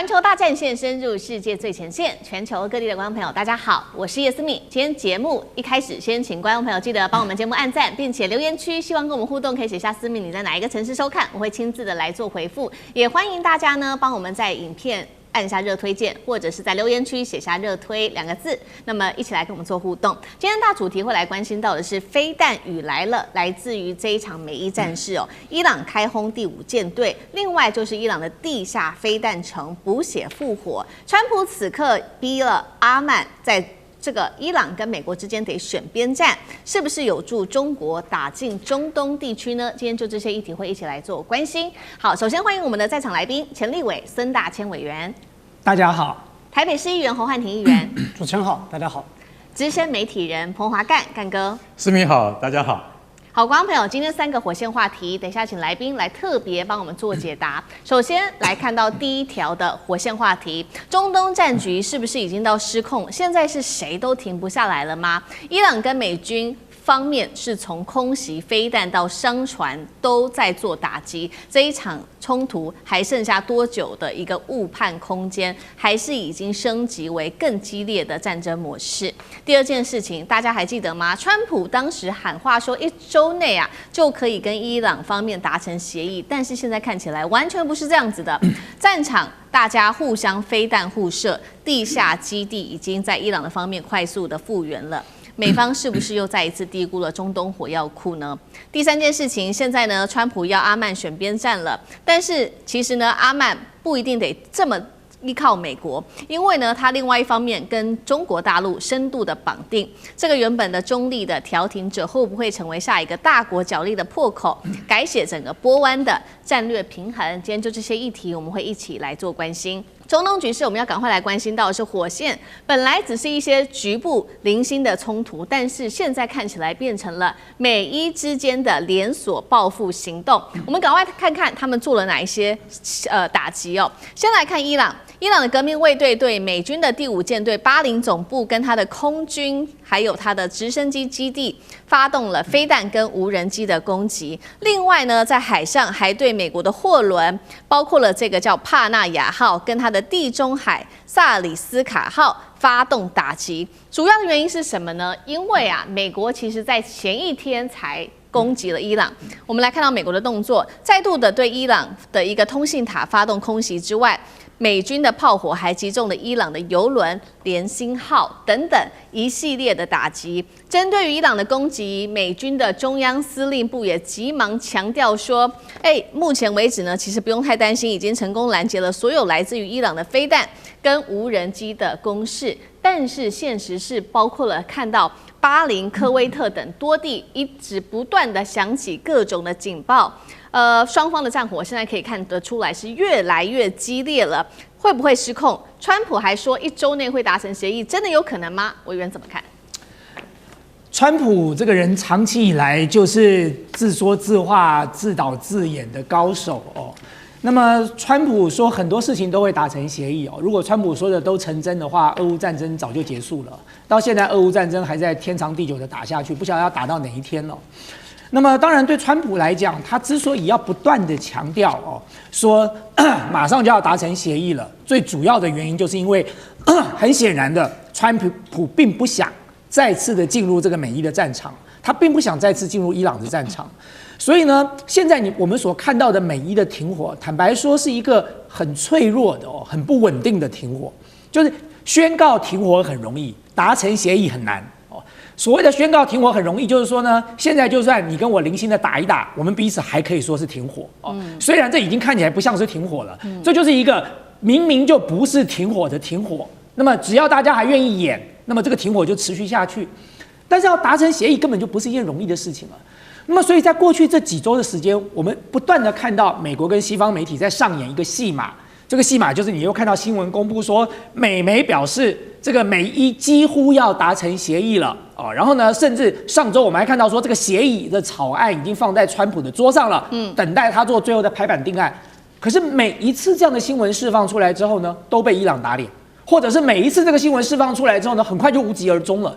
环球大战线深入世界最前线，全球各地的观众朋友，大家好，我是叶思敏。今天节目一开始，先请观众朋友记得帮我们节目按赞，并且留言区希望跟我们互动，可以写下思敏你在哪一个城市收看，我会亲自的来做回复。也欢迎大家呢帮我们在影片按下热推键，或者是在留言区写下热推2个字，那么一起来跟我们做互动。今天大主题会来关心到的是飞弹雨来了，来自于这一场美伊战事哦，伊朗开轰第5舰队，另外就是伊朗的地下飞弹城补血复活。川普此刻逼了阿曼在这个伊朗跟美国之间得选边站，是不是有助中国打进中东地区呢？今天就这些议题会一起来做关心。好，首先欢迎我们的在场来宾，前立委孙大千委员，大家好；台北市议员侯汉廷议员，主持人好，大家好；资深媒体人彭华干哥，思敏好，大家好。好，观众朋友，今天3个火线话题，等一下请来宾来特别帮我们做解答。首先来看到第1条的火线话题：中东战局是不是已经到失控？现在是谁都停不下来了吗？伊朗跟美军方面是从空袭、飞弹到商船都在做打击，这一场冲突还剩下多久的一个误判空间？还是已经升级为更激烈的战争模式？第2件事情，大家还记得吗？川普当时喊话说1周内就可以跟伊朗方面达成协议，但是现在看起来完全不是这样子的。战场大家互相飞弹互射，地下基地已经在伊朗的方面快速的复原了。美方是不是又再一次低估了中东火药库呢？第3件事情，现在呢，川普要阿曼选边站了，但是其实呢，阿曼不一定得这么依靠美国，因为呢，它另外一方面跟中国大陆深度的绑定，这个原本的中立的调停者会不会成为下一个大国角力的破口，改写整个波湾的战略平衡？今天就这些议题，我们会一起来做关心。中东局势，我们要赶快来关心到的是火线，本来只是一些局部零星的冲突，但是现在看起来变成了美伊之间的连锁报复行动。我们赶快看看他们做了哪一些打击哦。先来看伊朗。伊朗的革命卫队对美军的第5舰队巴林总部跟它的空军还有它的直升机基地发动了飞弹跟无人机的攻击。另外呢，在海上还对美国的货轮，包括了这个叫帕纳亚号跟它的地中海萨里斯卡号发动打击。主要的原因是什么呢？因为美国其实在前一天才攻击了伊朗。我们来看到美国的动作，再度的对伊朗的一个通信塔发动空袭之外，美军的炮火还击中了伊朗的油轮联星号等等一系列的打击。针对于伊朗的攻击，美军的中央司令部也急忙强调说，目前为止呢，其实不用太担心，已经成功拦截了所有来自于伊朗的飞弹跟无人机的攻势。但是现实是包括了看到巴林、科威特等多地一直不断的响起各种的警报。双方的战火现在可以看得出来是越来越激烈了，会不会失控？川普还说1周内会达成协议，真的有可能吗？委员怎么看？川普这个人长期以来就是自说自话、自导自演的高手哦。那么川普说很多事情都会达成协议哦。如果川普说的都成真的话，俄乌战争早就结束了。到现在俄乌战争还在天长地久的打下去，不晓得要打到哪一天了。那么当然对川普来讲，他之所以要不断的强调说马上就要达成协议了，最主要的原因就是因为很显然的，川普并不想再次的进入这个美伊的战场，他并不想再次进入伊朗的战场。所以呢，现在我们所看到的美伊的停火，坦白说是一个很脆弱的很不稳定的停火。就是宣告停火很容易，达成协议很难。所谓的宣告停火很容易，就是说呢，现在就算你跟我零星的打一打，我们彼此还可以说是停火虽然这已经看起来不像是停火了，这就是一个明明就不是停火的停火。那么只要大家还愿意演，那么这个停火就持续下去。但是要达成协议根本就不是一件容易的事情了。那么所以在过去这几周的时间，我们不断的看到美国跟西方媒体在上演一个戏码。这个戏码就是你又看到新闻公布说，美媒表示这个美伊几乎要达成协议了然后呢，甚至上周我们还看到说，这个协议的草案已经放在川普的桌上了，等待他做最后的拍板定案。可是每一次这样的新闻释放出来之后呢，都被伊朗打脸，或者是每一次这个新闻释放出来之后呢，很快就无疾而终了。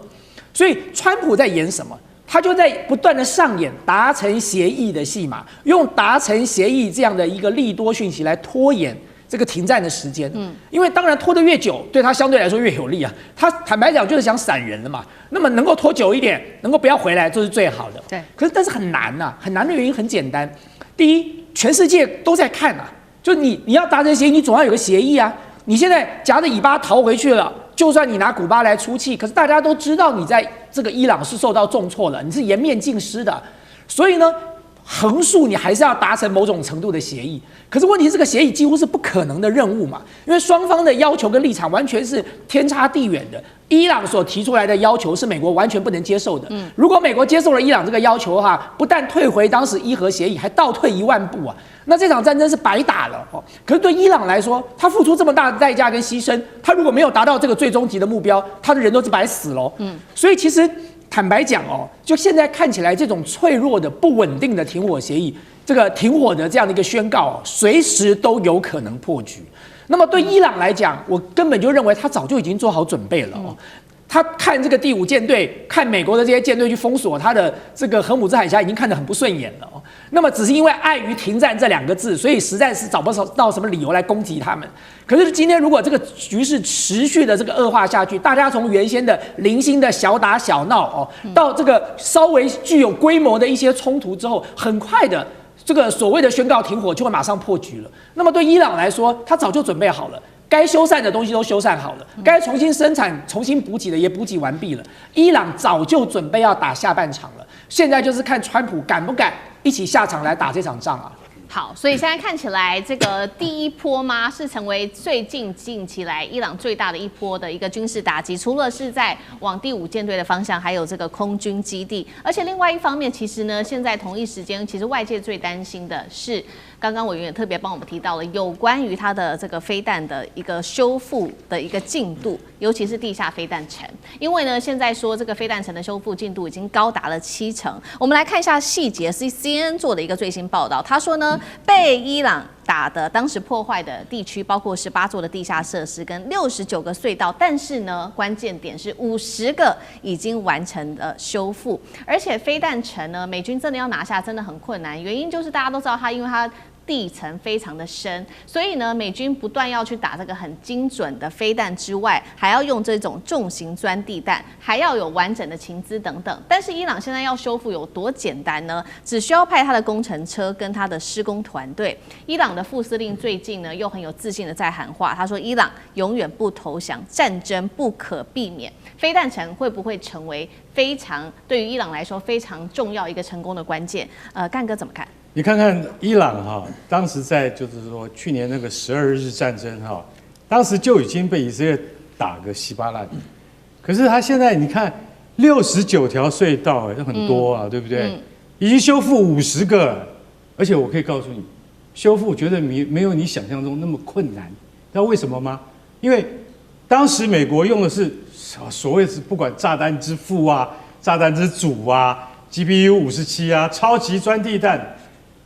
所以川普在演什么？他就在不断的上演达成协议的戏码，用达成协议这样的一个利多讯息来拖延这个停战的时间。因为当然拖得越久，对他相对来说越有利啊。他坦白讲就是想闪人了嘛，那么能够拖久一点，能够不要回来，就是最好的。对。可是但是很难呐，很难的原因很简单，第一，全世界都在看啊，就你要达成协议，你总要有个协议啊。你现在夹着尾巴逃回去了，就算你拿古巴来出气，可是大家都知道你在这个伊朗是受到重挫了，你是颜面尽失的，所以呢，横竖你还是要达成某种程度的协议。可是问题，这个协议几乎是不可能的任务嘛，因为双方的要求跟立场完全是天差地远的。伊朗所提出来的要求是美国完全不能接受的。如果美国接受了伊朗这个要求的话，不但退回当时伊核协议，还倒退1万步啊！那这场战争是白打了哦。可是对伊朗来说，他付出这么大的代价跟牺牲，他如果没有达到这个最终极的目标，他的人都是白死喽。所以其实坦白讲哦，就现在看起来这种脆弱的、不稳定的停火协议，这个停火的这样的一个宣告，随时都有可能破局。那么对伊朗来讲，我根本就认为他早就已经做好准备了哦。他看这个第5舰队，看美国的这些舰队去封锁他的这个荷姆兹海峡，已经看得很不顺眼了哦。那么只是因为碍于停战这2个字，所以实在是找不到什么理由来攻击他们。可是今天如果这个局势持续的这个恶化下去，大家从原先的零星的小打小闹哦，到这个稍微具有规模的一些冲突之后，很快的这个所谓的宣告停火就会马上破局了。那么对伊朗来说，他早就准备好了。该修缮的东西都修缮好了，该重新生产、重新补给的也补给完毕了。伊朗早就准备要打下半场了，现在就是看川普敢不敢一起下场来打这场仗啊！好，所以现在看起来，这个第一波吗，是成为最近期来伊朗最大的一波的一个军事打击。除了是在往第5舰队的方向，还有这个空军基地。而且另外一方面，其实呢，现在同一时间，其实外界最担心的是，刚刚委员也特别帮我们提到了有关于它的这个飞弹的一个修复的一个进度，尤其是地下飞弹层。因为呢，现在说这个飞弹层的修复进度已经高达了70%。我们来看一下细节，是 CNN 做的一个最新报道，他说呢，被伊朗打的当时破坏的地区包括18座的地下设施跟69个隧道，但是呢，关键点是50个已经完成了修复，而且飞弹层呢，美军真的要拿下真的很困难，原因就是大家都知道它，因为它地层非常的深，所以呢，美军不断要去打这个很精准的飞弹之外，还要用这种重型钻地弹，还要有完整的情资等等。但是伊朗现在要修复有多简单呢？只需要派他的工程车跟他的施工团队。伊朗的副司令最近呢，又很有自信的在喊话，他说：“伊朗永远不投降，战争不可避免。”飞弹层会不会成为非常对于伊朗来说非常重要一个成功的关键？干哥怎么看？你看看伊朗哈，当时在就是说去年那个12日战争哈，当时就已经被以色列打个稀巴烂，可是他现在你看69条隧道，这很多啊，对不对？已经修复50个了，而且我可以告诉你，修复绝对没有你想象中那么困难。知道为什么吗？因为当时美国用的是所谓是不管炸弹之父啊、炸弹之祖啊、GBU-57啊、超级钻地弹。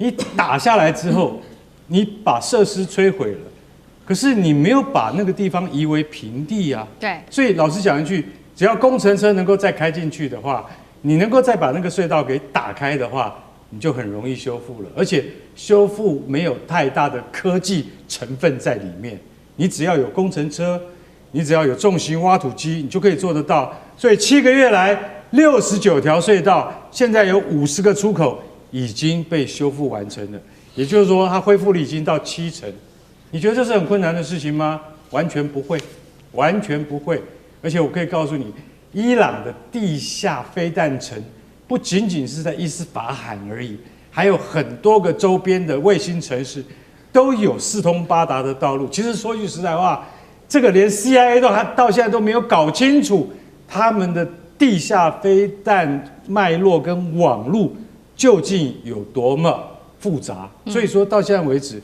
你打下来之后，你把设施摧毁了，可是你没有把那个地方夷为平地啊。对。所以老实讲一句，只要工程车能够再开进去的话，你能够再把那个隧道给打开的话，你就很容易修复了。而且修复没有太大的科技成分在里面，你只要有工程车，你只要有重型挖土机，你就可以做得到。所以7个月来，69条隧道，现在有50个出口。已经被修复完成了，也就是说，它恢复率已经到70%。你觉得这是很困难的事情吗？完全不会，完全不会。而且我可以告诉你，伊朗的地下飞弹层不仅仅是在伊斯法罕而已，还有很多个周边的卫星城市都有四通八达的道路。其实说句实在话，这个连 CIA 到现在都没有搞清楚他们的地下飞弹脉络跟网路。究竟有多么复杂？所以说到现在为止，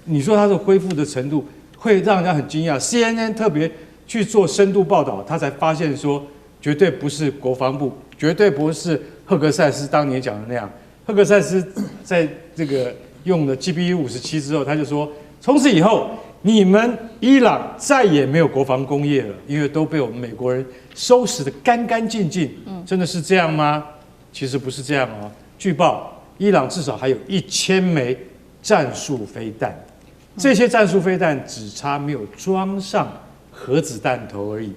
你说它的恢复的程度会让人家很惊讶。CNN 特别去做深度报道，他才发现说，绝对不是国防部，绝对不是赫格塞斯当年讲的那样。赫格塞斯在这个用了 GBU-57之后，他就说，从此以后你们伊朗再也没有国防工业了，因为都被我们美国人收拾得干干净净。真的是这样吗？其实不是这样哦。据报，伊朗至少还有1000枚战术飞弹。这些战术飞弹只差没有装上核子弹头而已，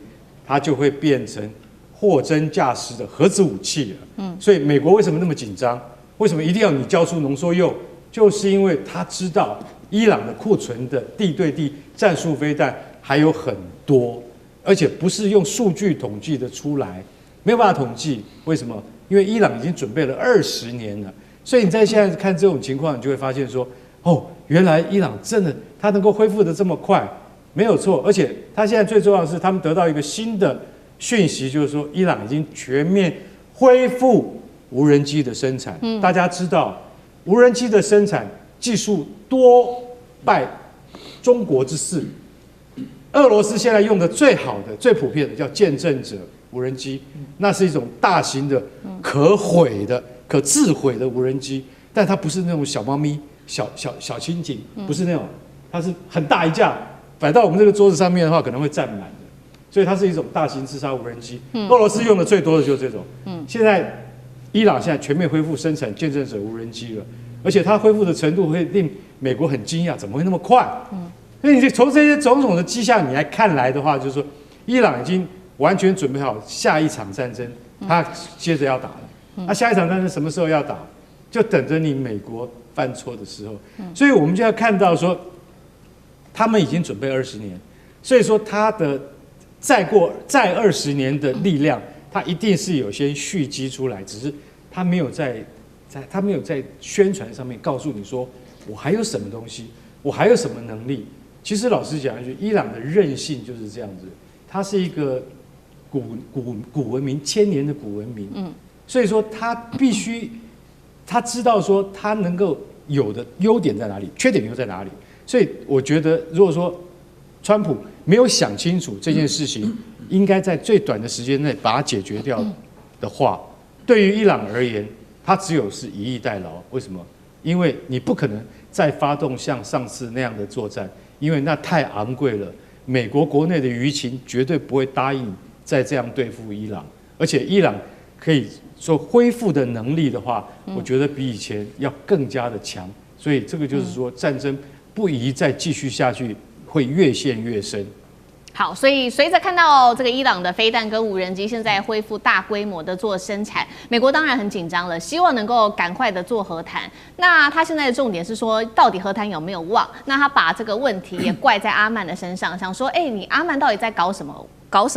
它就会变成货真价实的核子武器了。所以美国为什么那么紧张？为什么一定要你交出浓缩铀？就是因为他知道伊朗的库存的地对地战术飞弹还有很多，而且不是用数据统计的出来，没有办法统计。为什么？因为伊朗已经准备了20年了。所以你在现在看这种情况，你就会发现说，哦，原来伊朗真的它能够恢复的这么快，没有错。而且它现在最重要的是，他们得到一个新的讯息，就是说伊朗已经全面恢复无人机的生产。大家知道，无人机的生产技术多拜中国之赐。俄罗斯现在用的最好的、最普遍的叫见证者无人机，那是一种大型的、可毁的、可自毁的无人机，但它不是那种小猫咪、小蜻蜓，不是那种，它是很大一架，摆到我们这个桌子上面的话，可能会占满的。所以它是一种大型自杀无人机。俄罗斯用的最多的就是这种。现在伊朗现在全面恢复生产见证者无人机了，而且它恢复的程度会令美国很惊讶，怎么会那么快？所以你从这些种种的迹象你来看来的话，就是说伊朗已经完全准备好下一场战争，他接着要打了。那下一场战争什么时候要打？就等着你美国犯错的时候。所以我们就要看到说，他们已经准备20年，所以说他的再20年的力量，他一定是有些蓄积出来，只是他没有在宣传上面告诉你说我还有什么东西，我还有什么能力。其实老实讲一句，伊朗的韧性就是这样子，它是一个古文明，1000年的古文明。所以说他必须，他知道说他能够有的优点在哪里，缺点又在哪里。所以我觉得，如果说川普没有想清楚这件事情，应该在最短的时间内把它解决掉的话，对于伊朗而言，它只有是以逸待劳。为什么？因为你不可能再发动像上次那样的作战，因为那太昂贵了。美国国内的舆情绝对不会答应再这样对付伊朗，而且伊朗可以说恢复的能力的话，我觉得比以前要更加的强。所以这个就是说，战争不宜再继续下去，会越陷越深。好，所以随着看到这个伊朗的飞弹跟无人机现在恢复大规模的做生产，美国当然很紧张了，希望能够赶快的做和谈。那他现在的重点是说，到底和谈有没有望？那他把这个问题也怪在阿曼的身上，想说，你阿曼到底在搞什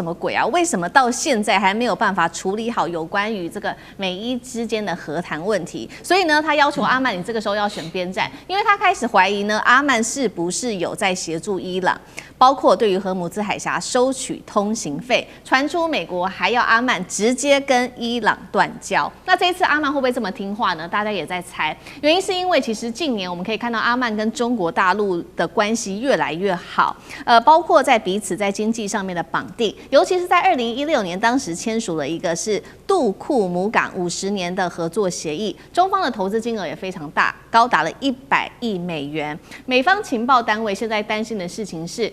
么鬼啊？为什么到现在还没有办法处理好有关于这个美伊之间的和谈问题？所以呢，他要求阿曼，你这个时候要选边站，因为他开始怀疑呢，阿曼是不是有在协助伊朗，包括对于荷姆兹海峡收取通行费，传出美国还要阿曼直接跟伊朗断交。那这一次阿曼会不会这么听话呢？大家也在猜，原因是因为其实近年我们可以看到阿曼跟中国大陆的关系越来越好，包括在彼此在经济上面的绑定。尤其是在2016年，当时签署了一个是杜库姆港50年的合作协议，中方的投资金额也非常大，高达了100亿美元。美方情报单位现在担心的事情是，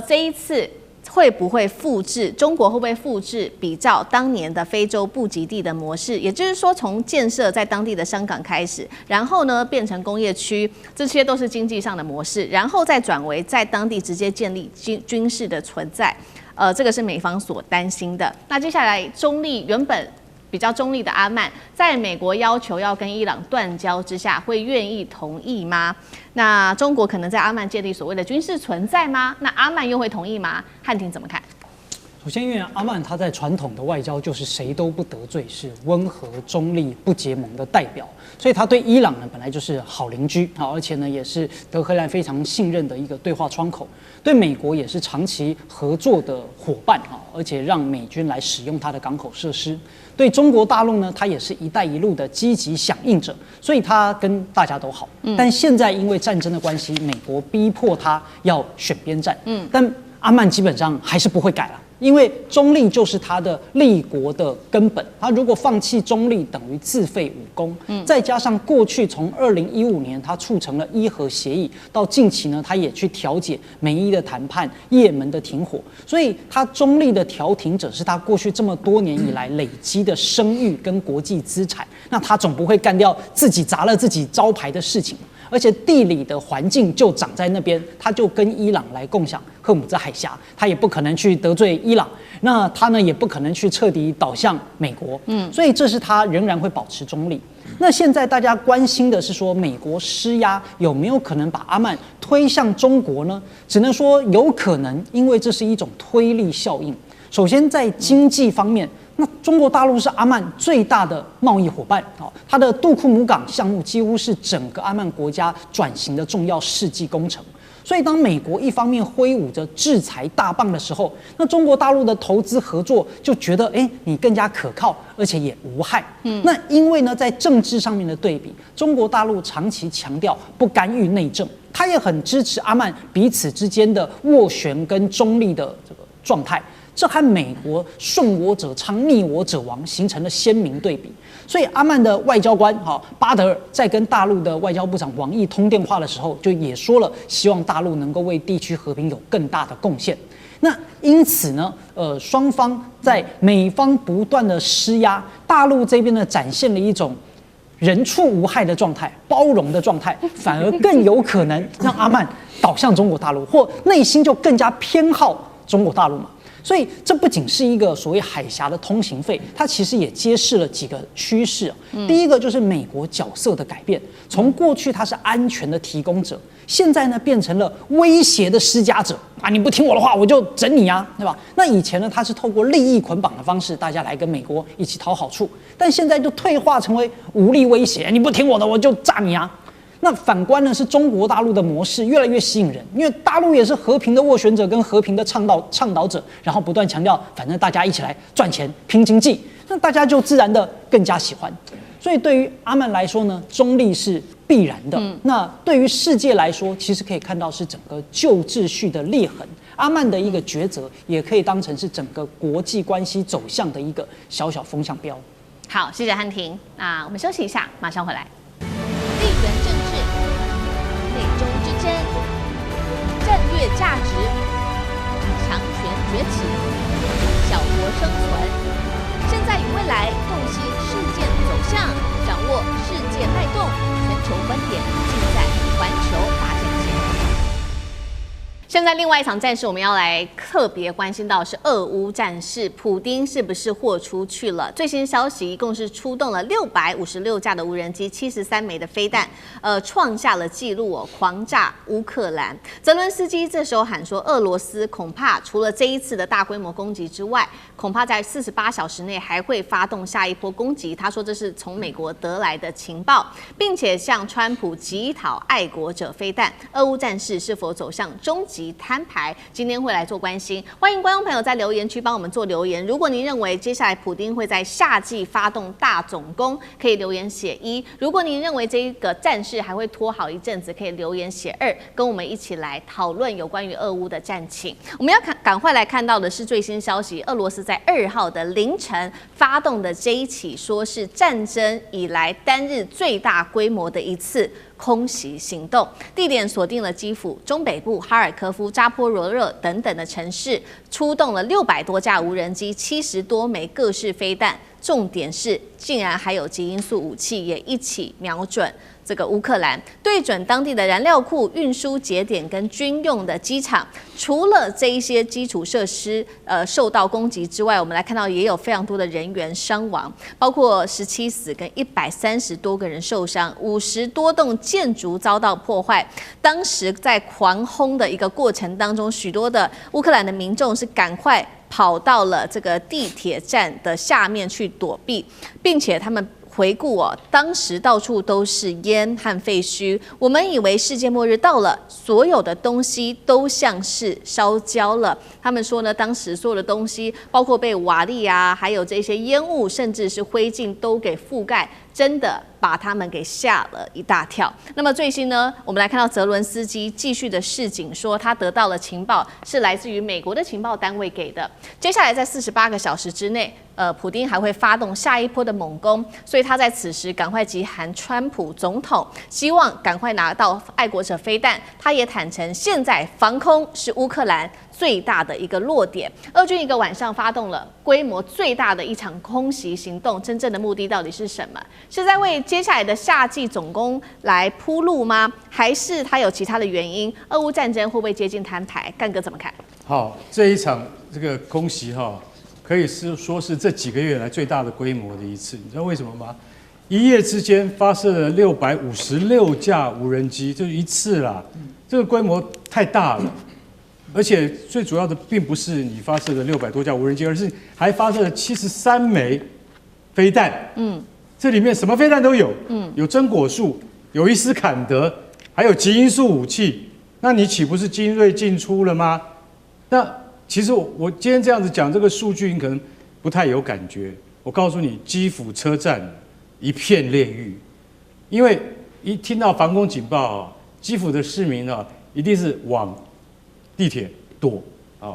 这一次会不会复制中国会不会复制比照当年的非洲布吉地的模式？也就是说，从建设在当地的商港开始，然后呢变成工业区，这些都是经济上的模式，然后再转为在当地直接建立军事的存在。这个是美方所担心的。那接下来原本比较中立的阿曼，在美国要求要跟伊朗断交之下，会愿意同意吗？那中国可能在阿曼建立所谓的军事存在吗？那阿曼又会同意吗？汉庭怎么看？首先，因为阿曼他在传统的外交就是谁都不得罪，是温和中立不结盟的代表，所以他对伊朗呢本来就是好邻居，而且呢也是德黑兰非常信任的一个对话窗口，对美国也是长期合作的伙伴，而且让美军来使用它的港口设施。对中国大陆呢，它也是一带一路的积极响应者，所以它跟大家都好。但现在因为战争的关系，美国逼迫他要选边站。但阿曼基本上还是不会改了。因为中立就是他的立国的根本，他如果放弃中立，等于自废武功。再加上过去从2015年他促成了伊核协议，到近期呢，他也去调解美伊的谈判、也门的停火，所以他中立的调停者是他过去这么多年以来累积的声誉跟国际资产。那他总不会干掉自己砸了自己招牌的事情。而且地理的环境就长在那边，他就跟伊朗来共享赫姆兹海峡，他也不可能去得罪伊朗，那他呢也不可能去彻底倒向美国，所以这是他仍然会保持中立。那现在大家关心的是说，美国施压有没有可能把阿曼推向中国呢？只能说有可能，因为这是一种推力效应。首先在经济方面，那中国大陆是阿曼最大的贸易伙伴，它的杜库姆港项目几乎是整个阿曼国家转型的重要世纪工程。所以，当美国一方面挥舞着制裁大棒的时候，那中国大陆的投资合作就觉得，你更加可靠，而且也无害。那因为呢，在政治上面的对比，中国大陆长期强调不干预内政，他也很支持阿曼彼此之间的斡旋跟中立的这个状态。这和美国顺我者昌，逆我者亡形成了鲜明对比。所以阿曼的外交官巴德尔在跟大陆的外交部长王毅通电话的时候，就也说了，希望大陆能够为地区和平有更大的贡献。那因此呢，双方在美方不断的施压，大陆这边呢展现了一种人畜无害的状态，包容的状态，反而更有可能让阿曼倒向中国大陆，或内心就更加偏好中国大陆嘛。所以这不仅是一个所谓海峡的通行费，它其实也揭示了几个趋势。第一个就是美国角色的改变，从过去它是安全的提供者，现在呢变成了威胁的施加者啊！你不听我的话，我就整你啊，对吧？那以前呢，它是透过利益捆绑的方式，大家来跟美国一起讨好处，但现在就退化成为武力威胁，你不听我的，我就炸你啊！那反观呢，是中国大陆的模式越来越吸引人，因为大陆也是和平的斡旋者跟和平的倡导者，然后不断强调，反正大家一起来赚钱拼经济，那大家就自然的更加喜欢。所以对于阿曼来说呢，中立是必然的。那对于世界来说，其实可以看到是整个旧秩序的裂痕。阿曼的一个抉择，也可以当成是整个国际关系走向的一个小小风向标。好，谢谢汉庭。那我们休息一下，马上回来。地缘政治、美中之争、战略价值、强权崛起、小国生存，现在与未来洞悉事件走向，掌握世界脉动，全球观点尽在环球大战线。现在另外一场战事，我们要来特别关心到是俄乌战事，普丁是不是豁出去了？最新消息，一共是出动了656架的无人机，73枚的飞弹，创下了纪录哦，狂炸乌克兰。泽伦斯基这时候喊说，俄罗斯恐怕除了这一次的大规模攻击之外，恐怕在48小时内还会发动下一波攻击。他说这是从美国得来的情报，并且向川普急讨爱国者飞弹。俄乌战事是否走向终极摊牌？今天会来做关心，欢迎观众朋友在留言区帮我们做留言。如果您认为接下来普丁会在夏季发动大总攻，可以留言写1；如果您认为这个战事还会拖好一阵子，可以留言写2，跟我们一起来讨论有关于俄乌的战情。我们要赶快来看到的是最新消息，俄罗斯在2号的凌晨发动的这一起说是战争以来单日最大规模的一次空袭行动，地点锁定了基辅、中北部、哈尔科夫、扎波罗热等等的城市，出动了600多架无人机、70多枚各式飞弹，重点是竟然还有极音速武器也一起瞄准这个乌克兰，对准当地的燃料库、运输节点跟军用的机场。除了这一些基础设施受到攻击之外，我们来看到也有非常多的人员伤亡，包括17死跟130多个人受伤，50多栋建筑遭到破坏。当时在狂轰的一个过程当中，许多的乌克兰的民众是赶快跑到了这个地铁站的下面去躲避，并且他们回顾当时到处都是烟和废墟。我们以为世界末日到了，所有的东西都像是烧焦了。他们说呢，当时所有的东西，包括被瓦砾啊，还有这些烟雾，甚至是灰烬都给覆盖，真的把他们给吓了一大跳。那么最新呢，我们来看到泽伦斯基继续的示警，说他得到了情报是来自于美国的情报单位给的。接下来在48个小时之内，普丁还会发动下一波的猛攻，所以他在此时赶快急喊川普总统，希望赶快拿到爱国者飞弹。他也坦诚，现在防空是乌克兰最大的一个弱点。俄军一个晚上发动了规模最大的一场空袭行动，真正的目的到底是什么？是在为接下来的夏季总攻来铺路吗？还是它有其他的原因？俄乌战争会不会接近摊牌？干哥怎么看？好，这一场这个空袭可以说是这几个月来最大的规模的一次。你知道为什么吗？一夜之间发射了656架无人机，就一次啦。这个规模太大了，而且最主要的并不是你发射的600多架无人机，而是还发射了73枚飞弹。这里面什么飞弹都有。有真果树，有伊斯坎德，还有极音速武器。那你岂不是精锐进出了吗？那其实我今天这样子讲这个数据，你可能不太有感觉。我告诉你，基辅车站一片炼狱，因为一听到防空警报基辅的市民一定是往地铁躲啊。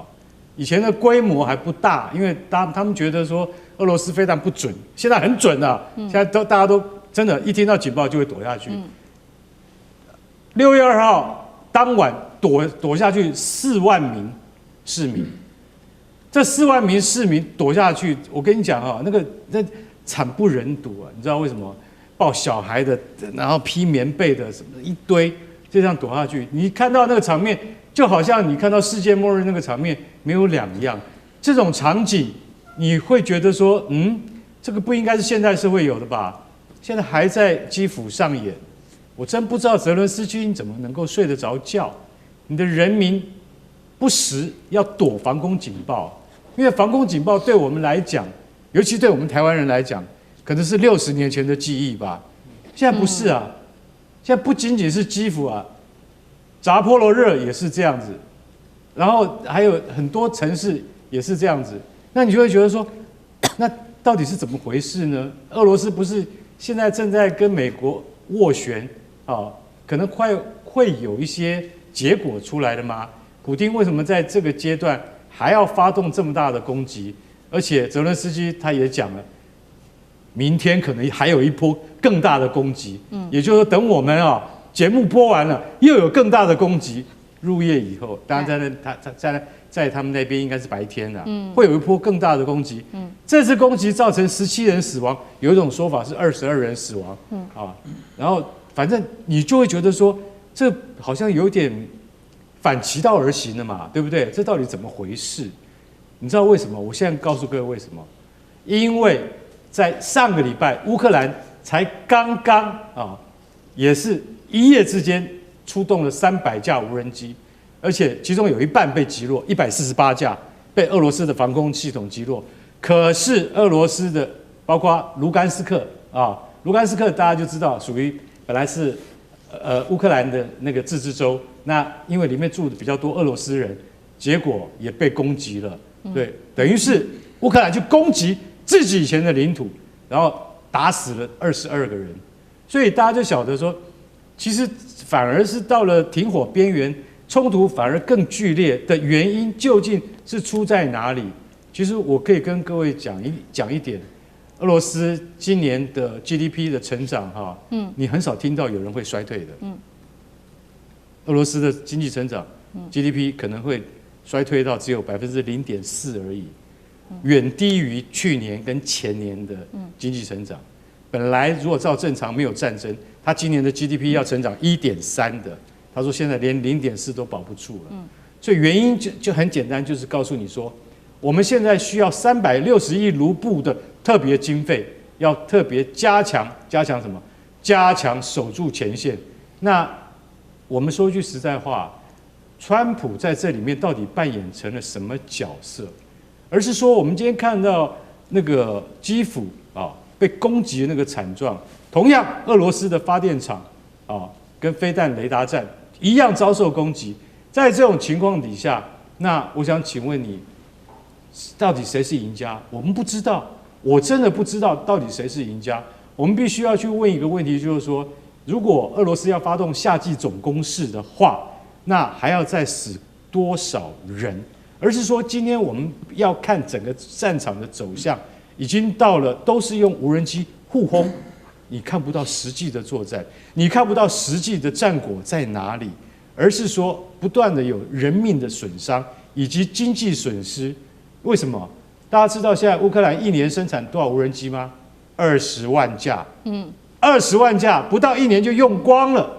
以前的规模还不大，因为他们觉得说俄罗斯飞弹不准，现在很准了。现在大家都真的，一听到警报就会躲下去。6月2号当晚躲下去4万名市民，这4万名市民躲下去，我跟你讲那惨不忍睹啊！你知道为什么？抱小孩的，然后披棉被的，什么一堆，就这样躲下去。你看到那个场面，就好像你看到世界末日那个场面没有两样。这种场景，你会觉得说，这个不应该是现代社会有的吧？现在还在基辅上演，我真不知道泽伦斯基你怎么能够睡得着觉？你的人民不时要躲防空警报，因为防空警报对我们来讲，尤其对我们台湾人来讲，可能是60年前的记忆吧。现在不是啊，现在不仅仅是基辅啊，扎波罗热也是这样子，然后还有很多城市也是这样子。那你就会觉得说，那到底是怎么回事呢？俄罗斯不是现在正在跟美国斡旋可能快会有一些结果出来了吗？普丁为什么在这个阶段还要发动这么大的攻击？而且泽伦斯基他也讲了，明天可能还有一波更大的攻击。也就是说，等我们节目播完了，又有更大的攻击。入夜以后，当然在他们那边应该是白天了，会有一波更大的攻击。这次攻击造成17人死亡，有一种说法是22人死亡。然后反正你就会觉得说，这好像有点反其道而行了嘛，对不对？这到底怎么回事？你知道为什么？我现在告诉各位为什么？因为在上个礼拜，乌克兰才刚刚也是一夜之间出动了300架无人机，而且其中有一半被击落，148架被俄罗斯的防空系统击落。可是俄罗斯的，包括卢甘斯克卢甘斯克大家就知道，属于本来是乌克兰的那个自治州，那因为里面住的比较多俄罗斯人，结果也被攻击了。对，等于是乌克兰去攻击自己以前的领土，然后打死了22个人。所以大家就晓得说，其实反而是到了停火边缘，冲突反而更剧烈的原因究竟是出在哪里？其实我可以跟各位讲一点，俄罗斯今年的 GDP 的成长你很少听到有人会衰退的。俄罗斯的经济成长GDP 可能会衰退到只有0.4%而已，远低于去年跟前年的经济成长。本来如果照正常没有战争，他今年的 GDP 要成长1.3%的，他说现在连0.4都保不住了。所以原因就很简单，就是告诉你说，我们现在需要360亿卢布的特别经费，要特别加强什么？加强守住前线。那我们说句实在话，川普在这里面到底扮演成了什么角色？而是说，我们今天看到那个基辅被攻击的那个惨状，同样俄罗斯的发电厂跟飞弹雷达站一样遭受攻击。在这种情况底下，那我想请问你，到底谁是赢家？我们不知道，我真的不知道到底谁是赢家。我们必须要去问一个问题，就是说，如果俄罗斯要发动夏季总攻势的话，那还要再死多少人？而是说，今天我们要看整个战场的走向，已经到了都是用无人机互轰，你看不到实际的作战，你看不到实际的战果在哪里，而是说不断的有人命的损伤以及经济损失。为什么？大家知道现在乌克兰一年生产多少无人机吗？20万架。20万架不到1年就用光了，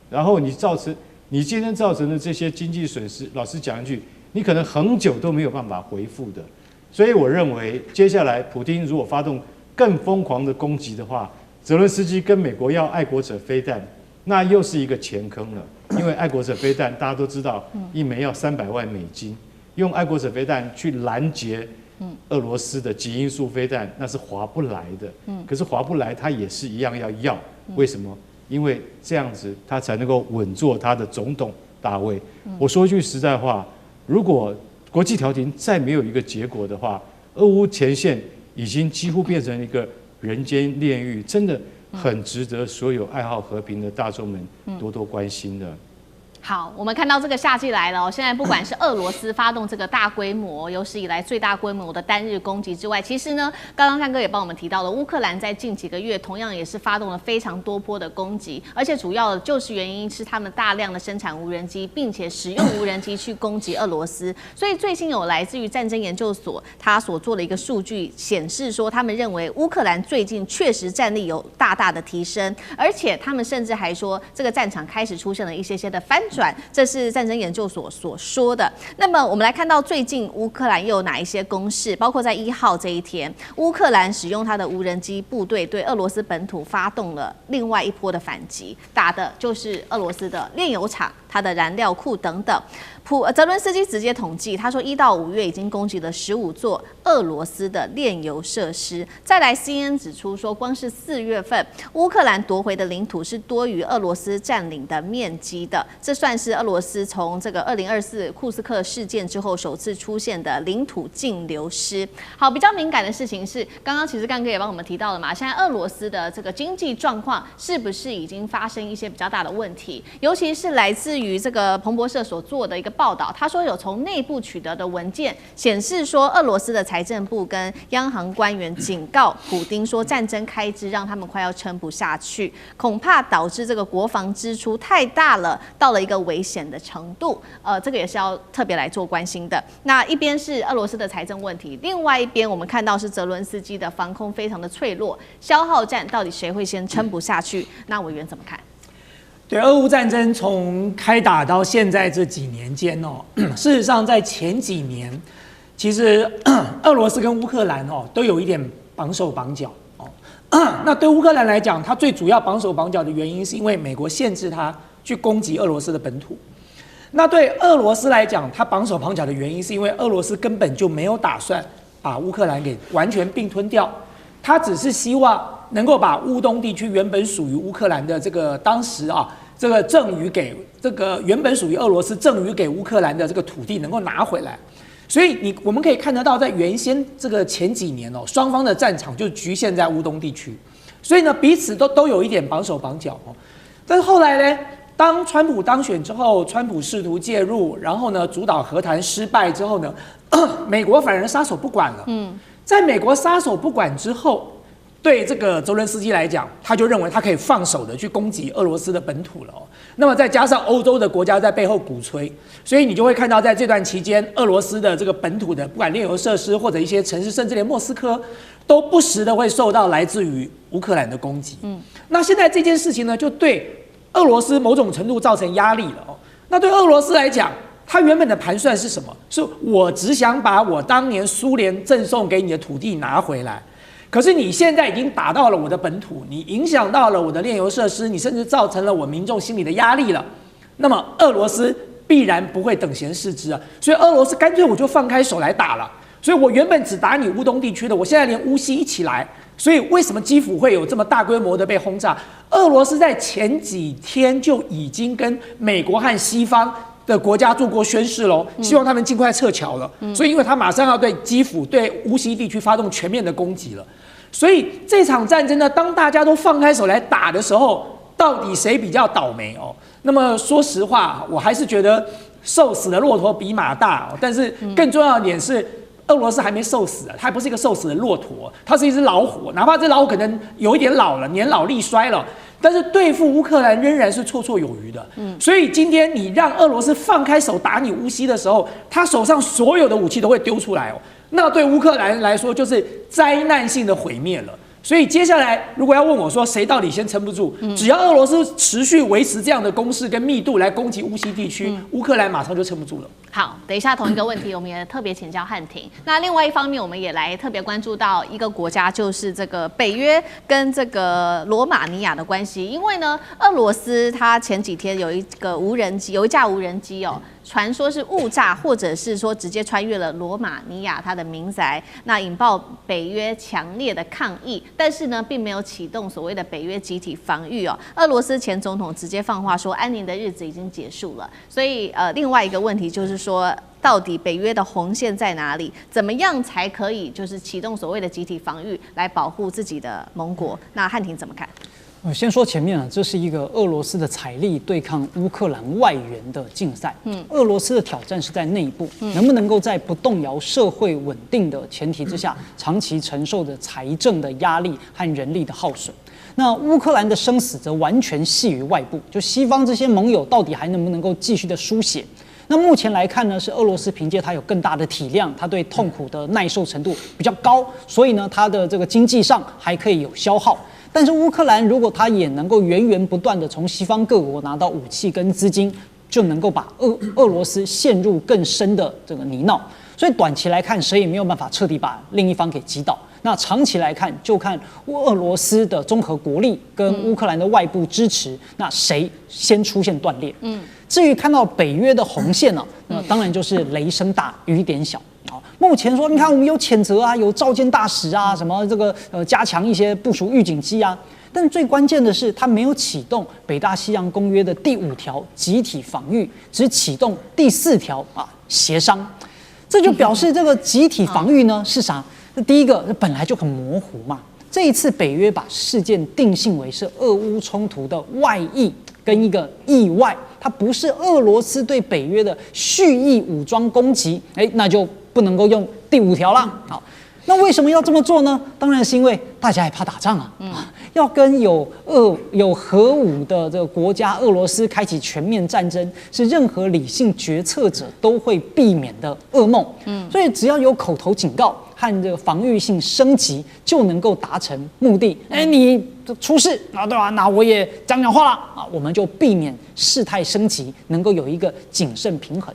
然后你今天造成的这些经济损失，老实讲一句，你可能很久都没有办法回复的。所以我认为，接下来普丁如果发动更疯狂的攻击的话，泽伦斯基跟美国要爱国者飞弹，那又是一个钱坑了。因为爱国者飞弹大家都知道，一枚要300万美金，用爱国者飞弹去拦截俄罗斯的极音速飞弹，那是划不来的。可是划不来，他也是一样要。为什么？因为这样子他才能够稳坐他的总统大位。我说一句实在话，如果国际调停再没有一个结果的话，俄乌前线已经几乎变成一个人间炼狱，真的很值得所有爱好和平的大众们多多关心的。好，我们看到这个夏季来了，现在不管是俄罗斯发动这个大规模、有史以来最大规模的单日攻击之外，其实呢，刚刚干哥也帮我们提到了，乌克兰在近几个月同样也是发动了非常多波的攻击，而且主要的就是原因是他们大量的生产无人机，并且使用无人机去攻击俄罗斯。所以最新有来自于战争研究所他所做的一个数据显示说，他们认为乌克兰最近确实战力有大大的提升，而且他们甚至还说这个战场开始出现了一些的翻转，这是战争研究所所说的。那么我们来看到最近乌克兰又有哪一些攻势，包括在1号这一天，乌克兰使用它的无人机部队对俄罗斯本土发动了另外一波的反击，打的就是俄罗斯的炼油厂、它的燃料库等等。泽伦斯基直接统计，他说1到5月已经攻击了15座俄罗斯的炼油设施。再来 CNN 指出说，光是4月份，乌克兰夺回的领土是多于俄罗斯占领的面积的，这算是俄罗斯从这个2024库斯克事件之后首次出现的领土净流失。好，比较敏感的事情是，刚刚其实干哥也帮我们提到了嘛，现在俄罗斯的这个经济状况是不是已经发生一些比较大的问题？尤其是来自于这个彭博社所做的一个报道，他说有从内部取得的文件显示说，俄罗斯的财政部跟央行官员警告普丁说，战争开支让他们快要撑不下去，恐怕导致这个国防支出太大了，到了一个危险的程度。这个也是要特别来做关心的。那一边是俄罗斯的财政问题，另外一边我们看到是泽伦斯基的防空非常的脆弱，消耗战到底谁会先撑不下去？那委员怎么看？对，俄乌战争从开打到现在这几年间事实上在前几年，其实俄罗斯跟乌克兰都有一点绑手绑脚那对乌克兰来讲，它最主要绑手绑脚的原因是因为美国限制它去攻击俄罗斯的本土。那对俄罗斯来讲，它绑手绑脚的原因是因为俄罗斯根本就没有打算把乌克兰给完全并吞掉，它只是希望能够把乌东地区原本属于乌克兰的这个当时这个赠予给这个原本属于俄罗斯赠予给乌克兰的这个土地能够拿回来。所以我们可以看得到，在原先这个前几年双方的战场就局限在乌东地区，所以呢彼此都有一点绑手绑脚但是后来呢，当川普当选之后，川普试图介入，然后呢主导和谈失败之后呢，美国反而撒手不管了。在美国撒手不管之后，对这个泽伦斯基来讲，他就认为他可以放手的去攻击俄罗斯的本土了那么再加上欧洲的国家在背后鼓吹，所以你就会看到在这段期间，俄罗斯的这个本土的不管炼油设施或者一些城市，甚至连莫斯科都不时的会受到来自于乌克兰的攻击。那现在这件事情呢，就对俄罗斯某种程度造成压力了那对俄罗斯来讲，他原本的盘算是什么？是我只想把我当年苏联赠送给你的土地拿回来。可是你现在已经打到了我的本土，你影响到了我的炼油设施，你甚至造成了我民众心里的压力了。那么俄罗斯必然不会等闲视之所以俄罗斯干脆我就放开手来打了。所以我原本只打你乌东地区的，我现在连乌西一起来。所以为什么基辅会有这么大规模的被轰炸？俄罗斯在前几天就已经跟美国和西方的国家做过宣誓喽，希望他们尽快撤侨了。所以因为他马上要对基辅、对乌西地区发动全面的攻击了。所以这场战争呢，当大家都放开手来打的时候，到底谁比较倒霉那么说实话，我还是觉得瘦死的骆驼比马大但是更重要的点是，俄罗斯还没瘦死它不是一个瘦死的骆驼，它是一只老虎，哪怕这老虎可能有一点老了，年老力衰了，但是对付乌克兰仍然是绰绰有余的。所以今天你让俄罗斯放开手打你乌西的时候，他手上所有的武器都会丢出来那对乌克兰来说就是灾难性的毁灭了。所以接下来如果要问我说谁到底先撑不住，只要俄罗斯持续维持这样的攻势跟密度来攻击乌西地区，乌克兰马上就撑不住了。好，等一下同一个问题，我们也特别请教汉庭。那另外一方面，我们也来特别关注到一个国家，就是这个北约跟这个罗马尼亚的关系。因为呢，俄罗斯它前几天有一架无人机哦，传说是误炸，或者是说直接穿越了罗马尼亚它的民宅，那引爆北约强烈的抗议。但是呢，并没有启动所谓的北约集体防御哦。俄罗斯前总统直接放话说，安宁的日子已经结束了。所以另外一个问题就是说，到底北约的红线在哪里？怎么样才可以就是启动所谓的集体防御来保护自己的盟国？那汉庭怎么看？先说前面啊，这是一个俄罗斯的财力对抗乌克兰外援的竞赛。俄罗斯的挑战是在内部，能不能够在不动摇社会稳定的前提之下，长期承受着财政的压力和人力的耗损。那乌克兰的生死则完全系于外部，就西方这些盟友到底还能不能够继续的书写？那目前来看呢，是俄罗斯凭借它有更大的体量，它对痛苦的耐受程度比较高，所以呢，它的这个经济上还可以有消耗。但是乌克兰如果它也能够源源不断的从西方各国拿到武器跟资金，就能够把俄罗斯陷入更深的这个泥淖。所以短期来看，谁也没有办法彻底把另一方给击倒。那长期来看，就看俄罗斯的综合国力跟乌克兰的外部支持，那谁先出现断裂？至于看到北约的红线呢，那当然就是雷声大雨点小。目前说，你看我们有谴责啊，有召见大使啊，什么这个加强一些部署预警机啊，但最关键的是，它没有启动北大西洋公约的第5条集体防御，只启动第4条协商。这就表示这个集体防御呢是啥？第一个本来就很模糊嘛。这一次北约把事件定性为是俄乌冲突的外溢跟一个意外，它不是俄罗斯对北约的蓄意武装攻击，那就不能够用第5条了。好，那为什么要这么做呢？当然是因为大家也怕打仗啊，要跟有核武的这个国家俄罗斯开启全面战争，是任何理性决策者都会避免的噩梦。所以只要有口头警告和这个防御性升级，就能够达成目的。你出事啊，对吧？那我也讲话了啊，我们就避免事态升级，能够有一个谨慎平衡。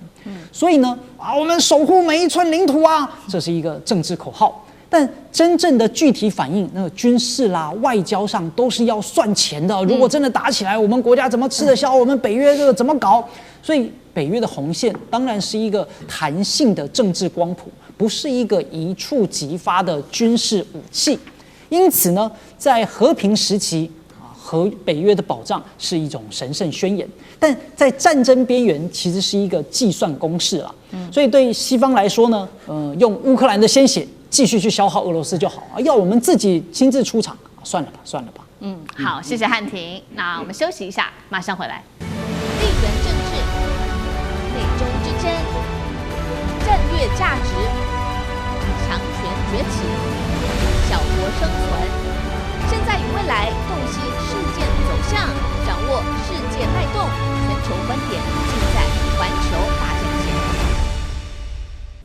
所以呢，我们守护每一寸领土啊，这是一个政治口号。但真正的具体反应，那个军事啦、外交上都是要算钱的。如果真的打起来，我们国家怎么吃得消？我们北约这个怎么搞？所以北约的红线当然是一个弹性的政治光谱，不是一个一触即发的军事武器。因此呢，在和平时期和北约的保障是一种神圣宣言，但在战争边缘其实是一个计算公式啦。所以对西方来说呢，用乌克兰的鲜血继续去消耗俄罗斯就好，要我们自己亲自出场，算了吧。好，谢谢汉庭。那我们休息一下，马上回来。地缘政治、内中之争、战略价值、强权崛起、小国生存，现在与未来洞悉事件走向，掌握世界脉动，全球观点尽在环球大战线。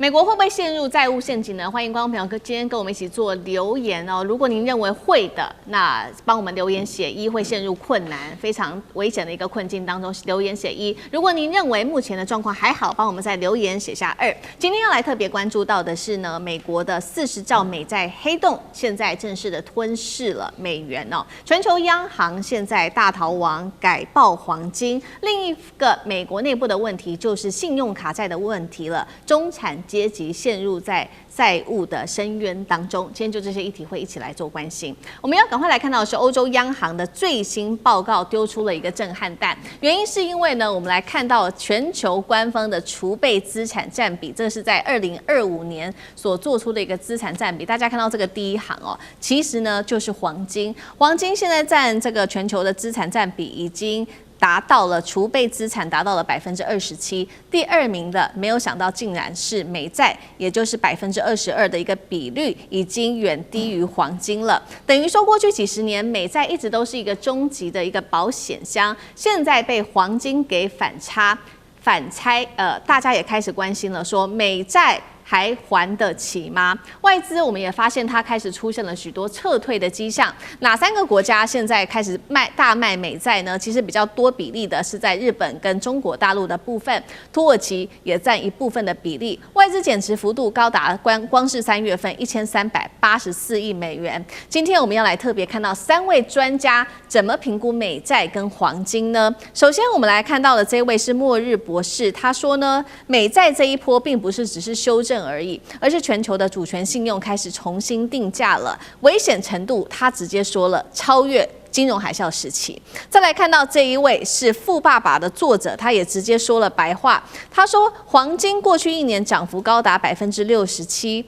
美国会不会陷入债务陷阱呢？欢迎观众朋友今天跟我们一起做留言哦。如果您认为会的，那帮我们留言写1，会陷入困难、非常危险的一个困境当中，留言写1。如果您认为目前的状况还好，帮我们在留言写下2。今天要来特别关注到的是呢，美国的40兆美债黑洞现在正式的吞噬了美元哦。全球央行现在大逃亡，改爆黄金。另一个美国内部的问题就是信用卡债的问题了，中产阶级陷入在债务的深渊当中。今天就这些议题会一起来做关心。我们要赶快来看到的是欧洲央行的最新报告丢出了一个震撼弹，原因是因为呢，我们来看到全球官方的储备资产占比，这是在2025年所做出的一个资产占比。大家看到这个第一行哦，其实呢就是黄金，黄金现在占这个全球的资产占比已经达到了储备资产达到了27%，第2名的没有想到竟然是美债，也就是22%的一个比率，已经远低于黄金了。等于说过去几十年美债一直都是一个终极的一个保险箱，现在被黄金给反拆，大家也开始关心了，说美债还还得起吗？外资我们也发现它开始出现了许多撤退的迹象。哪3个国家现在开始大卖美债呢？其实比较多比例的是在日本跟中国大陆的部分，土耳其也占一部分的比例。外资减持幅度高达光是3月份1384亿美元。今天我们要来特别看到3位专家怎么评估美债跟黄金呢？首先我们来看到的这位是末日博士，他说呢，美债这一波并不是只是修正而已，而是全球的主权信用开始重新定价了，危险程度他直接说了超越金融海啸时期。再来看到这一位是《富爸爸》的作者，他也直接说了白话，他说黄金过去1年涨幅高达65%，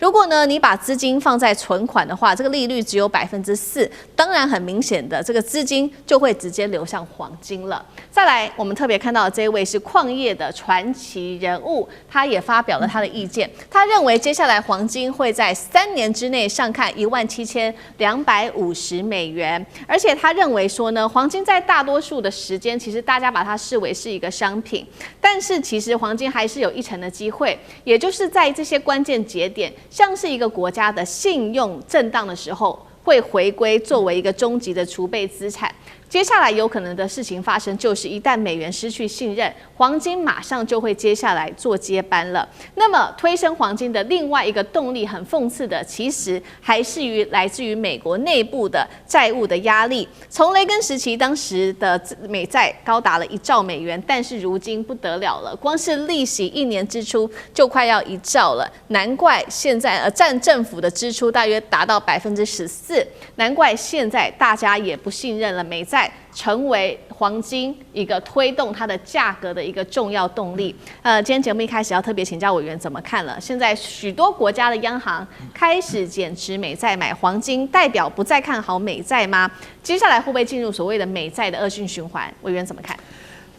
如果呢你把资金放在存款的话，这个利率只有4%，当然很明显的这个资金就会直接流向黄金了。再来，我们特别看到的这一位是矿业的传奇人物，他也发表了他的意见，他认为接下来黄金会在3年之内上看17250美元，而且他认为说呢，黄金在大多数的时间，其实大家把它视为是一个商品，但是其实黄金还是有1成的机会，也就是在这些关键节点，像是一个国家的信用震荡的时候，会回归作为一个终极的储备资产。接下来有可能的事情发生，就是一旦美元失去信任，黄金马上就会接下来做接班了。那么推升黄金的另外一个动力，很讽刺的，其实还是来自于美国内部的债务的压力。从雷根时期，当时的美债高达了1兆美元，但是如今不得了了，光是利息1年支出就快要1兆了。难怪现在占政府的支出大约达到14%，难怪现在大家也不信任了美债，成为黄金一个推动它的价格的一个重要动力。今天节目一开始要特别请教委员怎么看了？现在许多国家的央行开始减持美债买黄金，代表不再看好美债吗？接下来会不会进入所谓的美债的恶性循环？委员怎么看？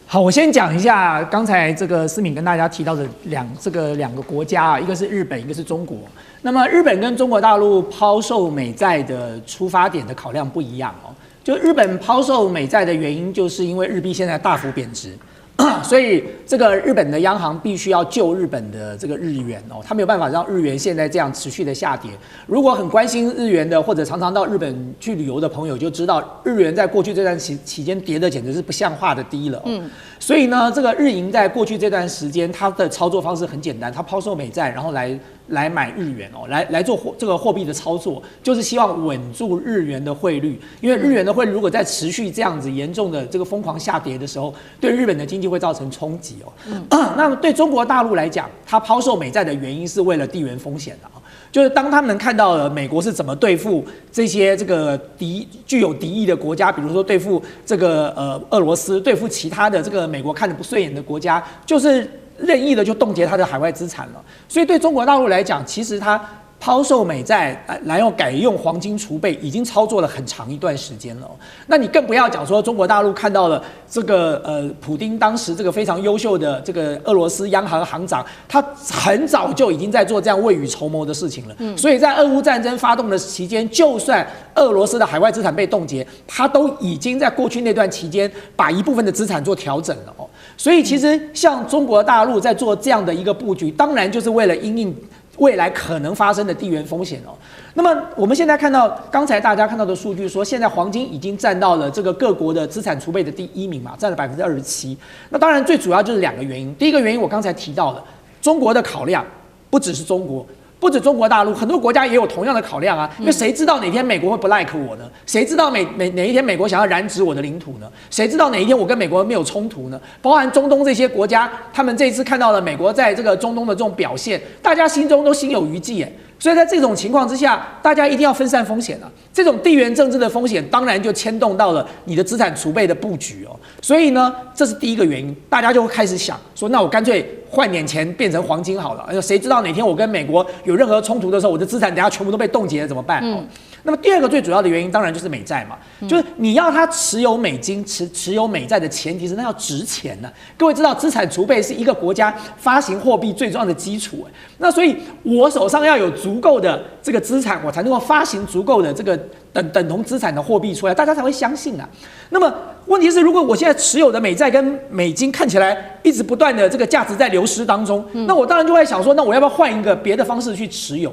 好，我先讲一下刚才这个思敏跟大家提到的两个国家啊，一个是日本，一个是中国。那么日本跟中国大陆抛售美债的出发点的考量不一样哦。就日本抛售美债的原因，就是因为日币现在大幅贬值，所以这个日本的央行必须要救日本的这个日元哦，他没有办法让日元现在这样持续的下跌。如果很关心日元的，或者常常到日本去旅游的朋友就知道，日元在过去这段期间跌的简直是不像话的低了哦。所以呢，这个日银在过去这段时间，它的操作方式很简单，它抛售美债，然后来买日元哦，来做这个货币的操作，就是希望稳住日元的汇率。因为日元的汇率如果在持续这样子严重的这个疯狂下跌的时候，对日本的经济会造成冲击哦。那么对中国大陆来讲，它抛售美债的原因是为了地缘风险啊。就是当他们看到了美国是怎么对付这些这个具有敌意的国家，比如说对付这个俄罗斯，对付其他的这个美国看着不顺眼的国家，就是任意的就冻结它的海外资产了。所以对中国大陆来讲，其实它抛售美债然后改用黄金储备，已经操作了很长一段时间了。那你更不要讲说中国大陆看到了这个普丁当时这个非常优秀的这个俄罗斯央行行长，他很早就已经在做这样未雨绸缪的事情了。所以在俄乌战争发动的期间，就算俄罗斯的海外资产被冻结，他都已经在过去那段期间把一部分的资产做调整了哦。所以其实像中国大陆在做这样的一个布局，当然就是为了因应未来可能发生的地缘风险哦。那么我们现在看到，刚才大家看到的数据说，现在黄金已经占到了这个各国的资产储备的第1名嘛，占了27%。那当然最主要就是2个原因，第一个原因我刚才提到了，中国的考量不只是中国。不止中国大陆，很多国家也有同样的考量啊。因为谁知道哪天美国会不 like 我呢？谁知道哪一天美国想要染指我的领土呢？谁知道哪一天我跟美国没有冲突呢？包含中东这些国家，他们这一次看到了美国在这个中东的这种表现，大家心中都心有余悸耶。所以在这种情况之下，大家一定要分散风险啊。这种地缘政治的风险，当然就牵动到了你的资产储备的布局哦。所以呢，这是第一个原因，大家就会开始想说，那我干脆换点钱变成黄金好了。谁知道哪天我跟美国有任何冲突的时候，我的资产等下全部都被冻结了怎么办？那么第二个最主要的原因，当然就是美债嘛，就是你要他持有美金、持有美债的前提是那要值钱呢。各位知道，资产储备是一个国家发行货币最重要的基础。那所以我手上要有足够的这个资产，我才能够发行足够的这个等同资产的货币出来，大家才会相信啊。那么问题是，如果我现在持有的美债跟美金看起来一直不断的这个价值在流失当中，那我当然就会想说，那我要不要换一个别的方式去持有？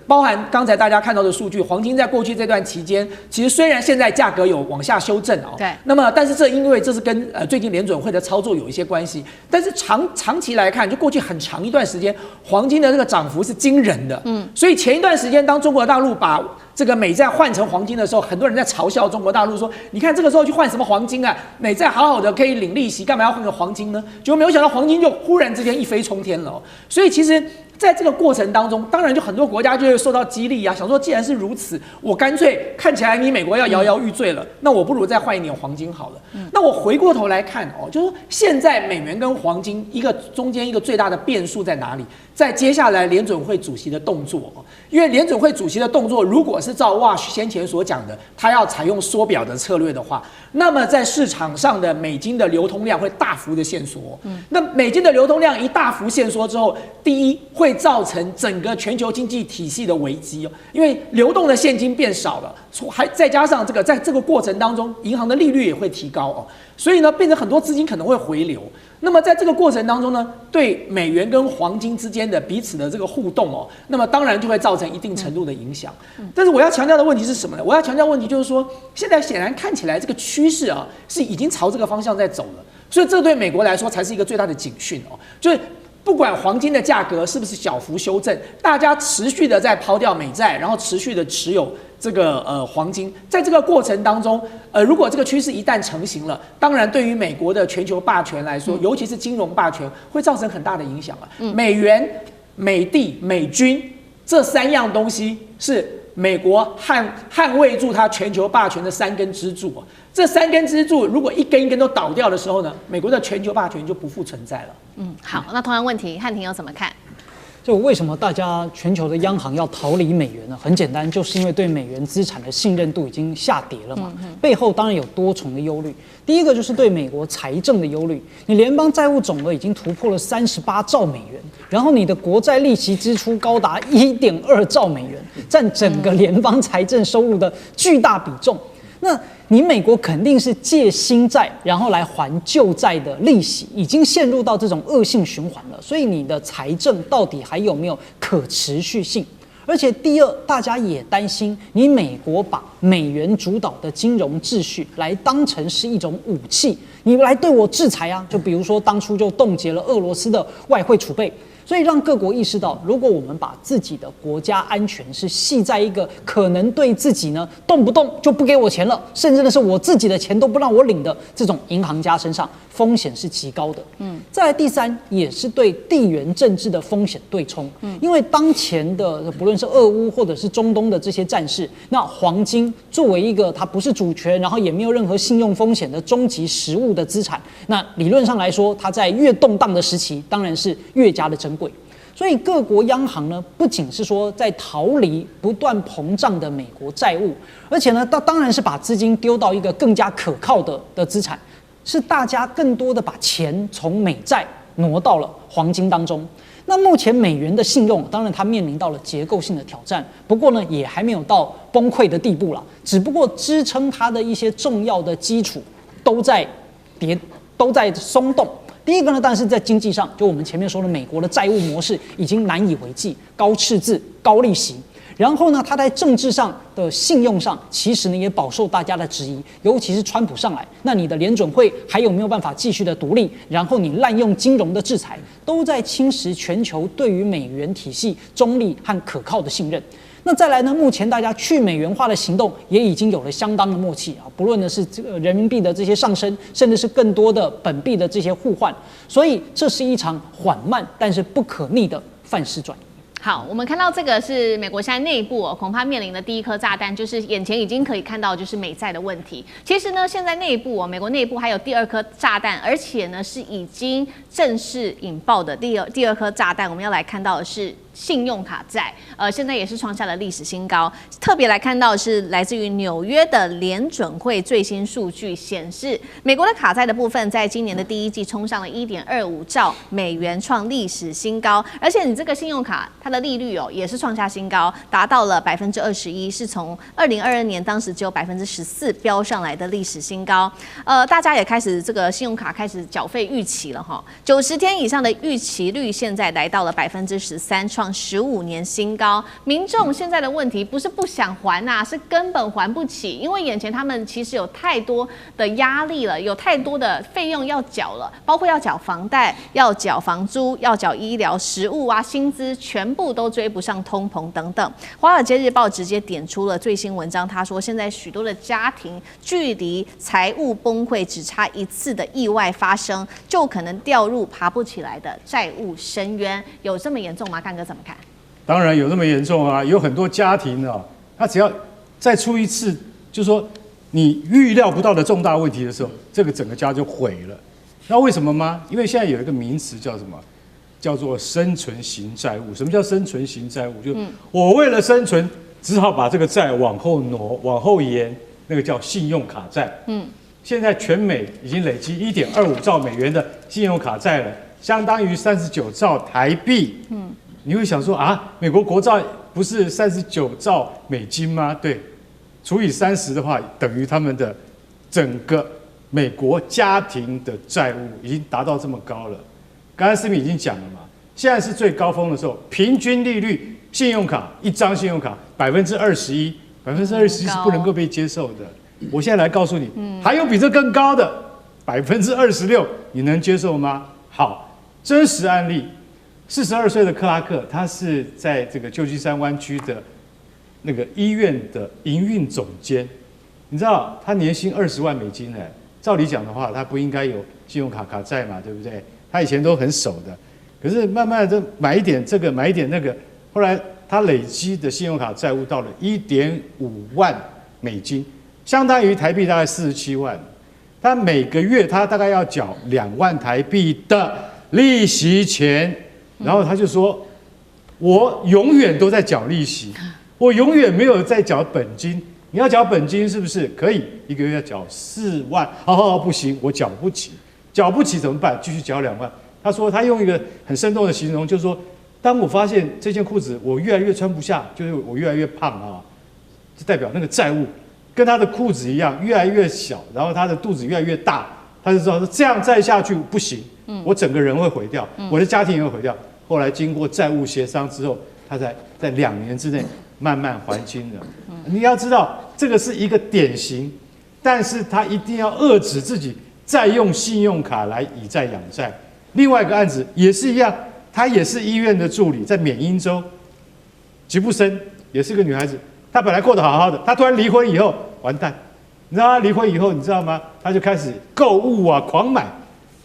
包含刚才大家看到的数据，黄金在过去这段期间，其实虽然现在价格有往下修正哦，对，那么但是因为这是跟最近联准会的操作有一些关系，但是长期来看，就过去很长一段时间，黄金的这个涨幅是惊人的，所以前一段时间当中国大陆把这个美债换成黄金的时候，很多人在嘲笑中国大陆说：“你看这个时候去换什么黄金啊？美债好好的可以领利息，干嘛要换个黄金呢？”结果没有想到黄金就忽然之间一飞冲天了哦。所以其实在这个过程当中，当然就很多国家就会受到激励啊，想说既然是如此，我干脆看起来你美国要摇摇欲坠了，那我不如再换一点黄金好了。那我回过头来看哦，就是说现在美元跟黄金中间一个最大的变数在哪里？在接下来联准会主席的动作哦，因为联准会主席的动作如果是照 Wash 先前所讲的，他要采用缩表的策略的话，那么在市场上的美金的流通量会大幅的限缩。那美金的流通量一大幅限缩之后，第一会造成整个全球经济体系的危机哦，因为流动的现金变少了，还再加上在这个过程当中，银行的利率也会提高哦，所以呢，变成很多资金可能会回流。那么在这个过程当中呢，对美元跟黄金之间的彼此的这个互动哦，那么当然就会造成一定程度的影响。但是我要强调的问题是什么呢？我要强调的问题就是说，现在显然看起来这个趋势啊是已经朝这个方向在走了，所以这对美国来说才是一个最大的警讯哦，就是不管黄金的价格是不是小幅修正，大家持续的在抛掉美债，然后持续的持有这个黄金，在这个过程当中，如果这个趋势一旦成型了，当然对于美国的全球霸权来说，尤其是金融霸权，会造成很大的影响啊。美元、美帝、美军这三样东西是美国捍卫住它全球霸权的三根支柱啊。这三根支柱如果一根一根都倒掉的时候呢，美国的全球霸权就不复存在了。好，那同样问题，汉庭有怎么看？就为什么大家全球的央行要逃离美元呢？很简单，就是因为对美元资产的信任度已经下跌了嘛。背后当然有多重的忧虑。第一个就是对美国财政的忧虑，你联邦债务总额已经突破了38兆美元，然后你的国债利息支出高达1.2兆美元，占整个联邦财政收入的巨大比重。那你美国肯定是借新债，然后来还旧债的利息，已经陷入到这种恶性循环了。所以你的财政到底还有没有可持续性？而且第二，大家也担心你美国把美元主导的金融秩序来当成是一种武器，你来对我制裁啊！就比如说当初就冻结了俄罗斯的外汇储备。所以让各国意识到，如果我们把自己的国家安全是系在一个可能对自己呢动不动就不给我钱了，甚至呢是我自己的钱都不让我领的这种银行家身上，风险是极高的。再来第三，也是对地缘政治的风险对冲。因为当前的不论是俄乌或者是中东的这些战事，那黄金作为一个它不是主权，然后也没有任何信用风险的终极实物的资产，那理论上来说，它在越动荡的时期，当然是越加的珍贵。所以各国央行呢，不仅是说在逃离不断膨胀的美国债务，而且呢，当然是把资金丢到一个更加可靠的资产，是大家更多的把钱从美债挪到了黄金当中。那目前美元的信用，当然它面临到了结构性的挑战，不过呢，也还没有到崩溃的地步了，只不过支撑它的一些重要的基础都在松动。第一个呢，当然是在经济上，就我们前面说的，美国的债务模式已经难以为继，高赤字、高利息。然后呢，它在政治上的信用上，其实呢也饱受大家的质疑，尤其是川普上来，那你的联准会还有没有办法继续的独立？然后你滥用金融的制裁，都在侵蚀全球对于美元体系中立和可靠的信任。那再来呢？目前大家去美元化的行动也已经有了相当的默契啊，不论的是这个人民币的这些上升，甚至是更多的本币的这些互换，所以这是一场缓慢但是不可逆的范式转移。好，我们看到这个是美国现在内部恐怕面临的第一颗炸弹，就是眼前已经可以看到就是美债的问题。其实呢，现在内部美国内部还有第二颗炸弹，而且呢是已经正式引爆的第二颗炸弹。我们要来看到的是信用卡债，现在也是创下了历史新高。特别来看到的是来自于纽约的联准会最新数据显示，美国的卡债的部分在今年的第一季冲上了1.25兆美元，创历史新高。而且你这个信用卡它的利率也是创下新高，达到了21%，是从2022年当时只有14%飙上来的历史新高。大家也开始这个信用卡开始缴费逾期了哈，90天以上的逾期率现在来到了13%，创15年新高。民众现在的问题不是不想还啊，是根本还不起，因为眼前他们其实有太多的压力了，有太多的费用要缴了，包括要缴房贷、要缴房租、要缴医疗、食物啊、薪资，全部都追不上通膨等等。华尔街日报直接点出了最新文章，他说现在许多的家庭距离财务崩溃只差一次的意外发生，就可能掉入爬不起来的债务深渊。有这么严重吗？干哥怎么看？当然有那么严重啊！有很多家庭啊，他只要再出一次，就是说你预料不到的重大问题的时候，这个整个家就毁了。那为什么吗？因为现在有一个名词叫什么？叫做生存型债务。什么叫生存型债务？就我为了生存，只好把这个债往后挪、往后延，那个叫信用卡债。现在全美已经累积1.25兆美元的信用卡债了，相当于39兆台币。你会想说啊，美国国债不是39兆美金吗？对，除以30的话，等于他们的整个美国家庭的债务已经达到这么高了。刚才思敏已经讲了嘛，现在是最高峰的时候，平均利率信用卡一张信用卡21%，21%是不能够被接受的。我现在来告诉你，还有比这更高的26%，你能接受吗？好，真实案例。42岁的克拉克，他是在这个旧金山湾区的那个医院的营运总监。你知道他年薪20万美金哎，照理讲的话，他不应该有信用卡卡债嘛，对不对？他以前都很守的，可是慢慢的买一点这个，买一点那个，后来他累积的信用卡债务到了1.5万美金，相当于台币大概47万。他每个月他大概要缴2万台币的利息钱。然后他就说：“我永远都在缴利息，我永远没有在缴本金。你要缴本金是不是可以？一个月要缴4万？不行，我缴不起，缴不起怎么办？继续缴2万。”他说他用一个很生动的形容，就是说，当我发现这件裤子我越来越穿不下，就是我越来越胖啊，就代表那个债务跟他的裤子一样越来越小，然后他的肚子越来越大，他就知道说这样再下去不行，我整个人会毁掉，我的家庭也会毁掉。后来经过债务协商之后，他才在2年之内慢慢还清了。你要知道，这个是一个典型，但是他一定要遏制自己再用信用卡来以债养债。另外一个案子也是一样，她也是医院的助理，在缅因州吉布森，也是个女孩子。她本来过得好好的，她突然离婚以后完蛋。你知道她离婚以后，你知道吗？她就开始购物啊，狂买。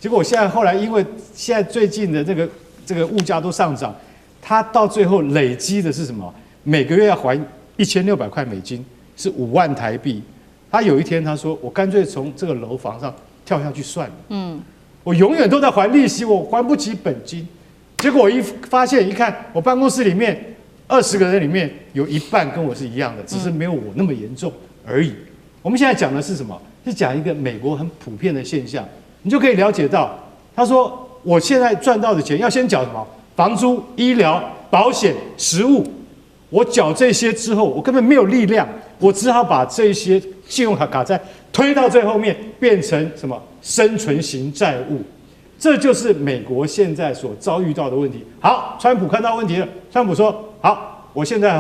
结果现在后来因为现在最近的这个物价都上涨，他到最后累积的是什么？每个月要还1600块美金，是5万台币。他有一天他说：“我干脆从这个楼房上跳下去算了。我永远都在还利息，我还不起本金。”结果我一发现，一看我办公室里面20个人里面有1半跟我是一样的，只是没有我那么严重而已。我们现在讲的是什么？是讲一个美国很普遍的现象，你就可以了解到，他说。我现在赚到的钱要先缴什么？房租、医疗、保险、食物。我缴这些之后，我根本没有力量，我只好把这些信用卡卡债推到最后面，变成什么生存型债务。这就是美国现在所遭遇到的问题。好，川普看到问题了，川普说：“好，我现在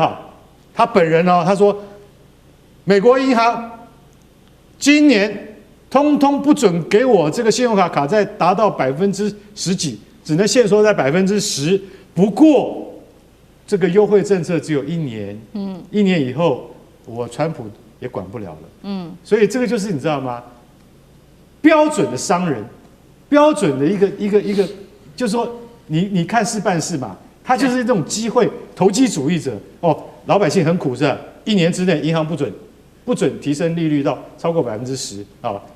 他本人他说，美国银行今年。”通通不准给我这个信用卡卡债达到10%几，只能限缩在10%。不过这个优惠政策只有1年，1年以后我川普也管不了了。所以这个就是你知道吗？标准的商人，标准的一个，就是说你看事办事嘛，他就是这种机会投机主义者老百姓很苦是吧？1年之内银行不准提升利率到超过10%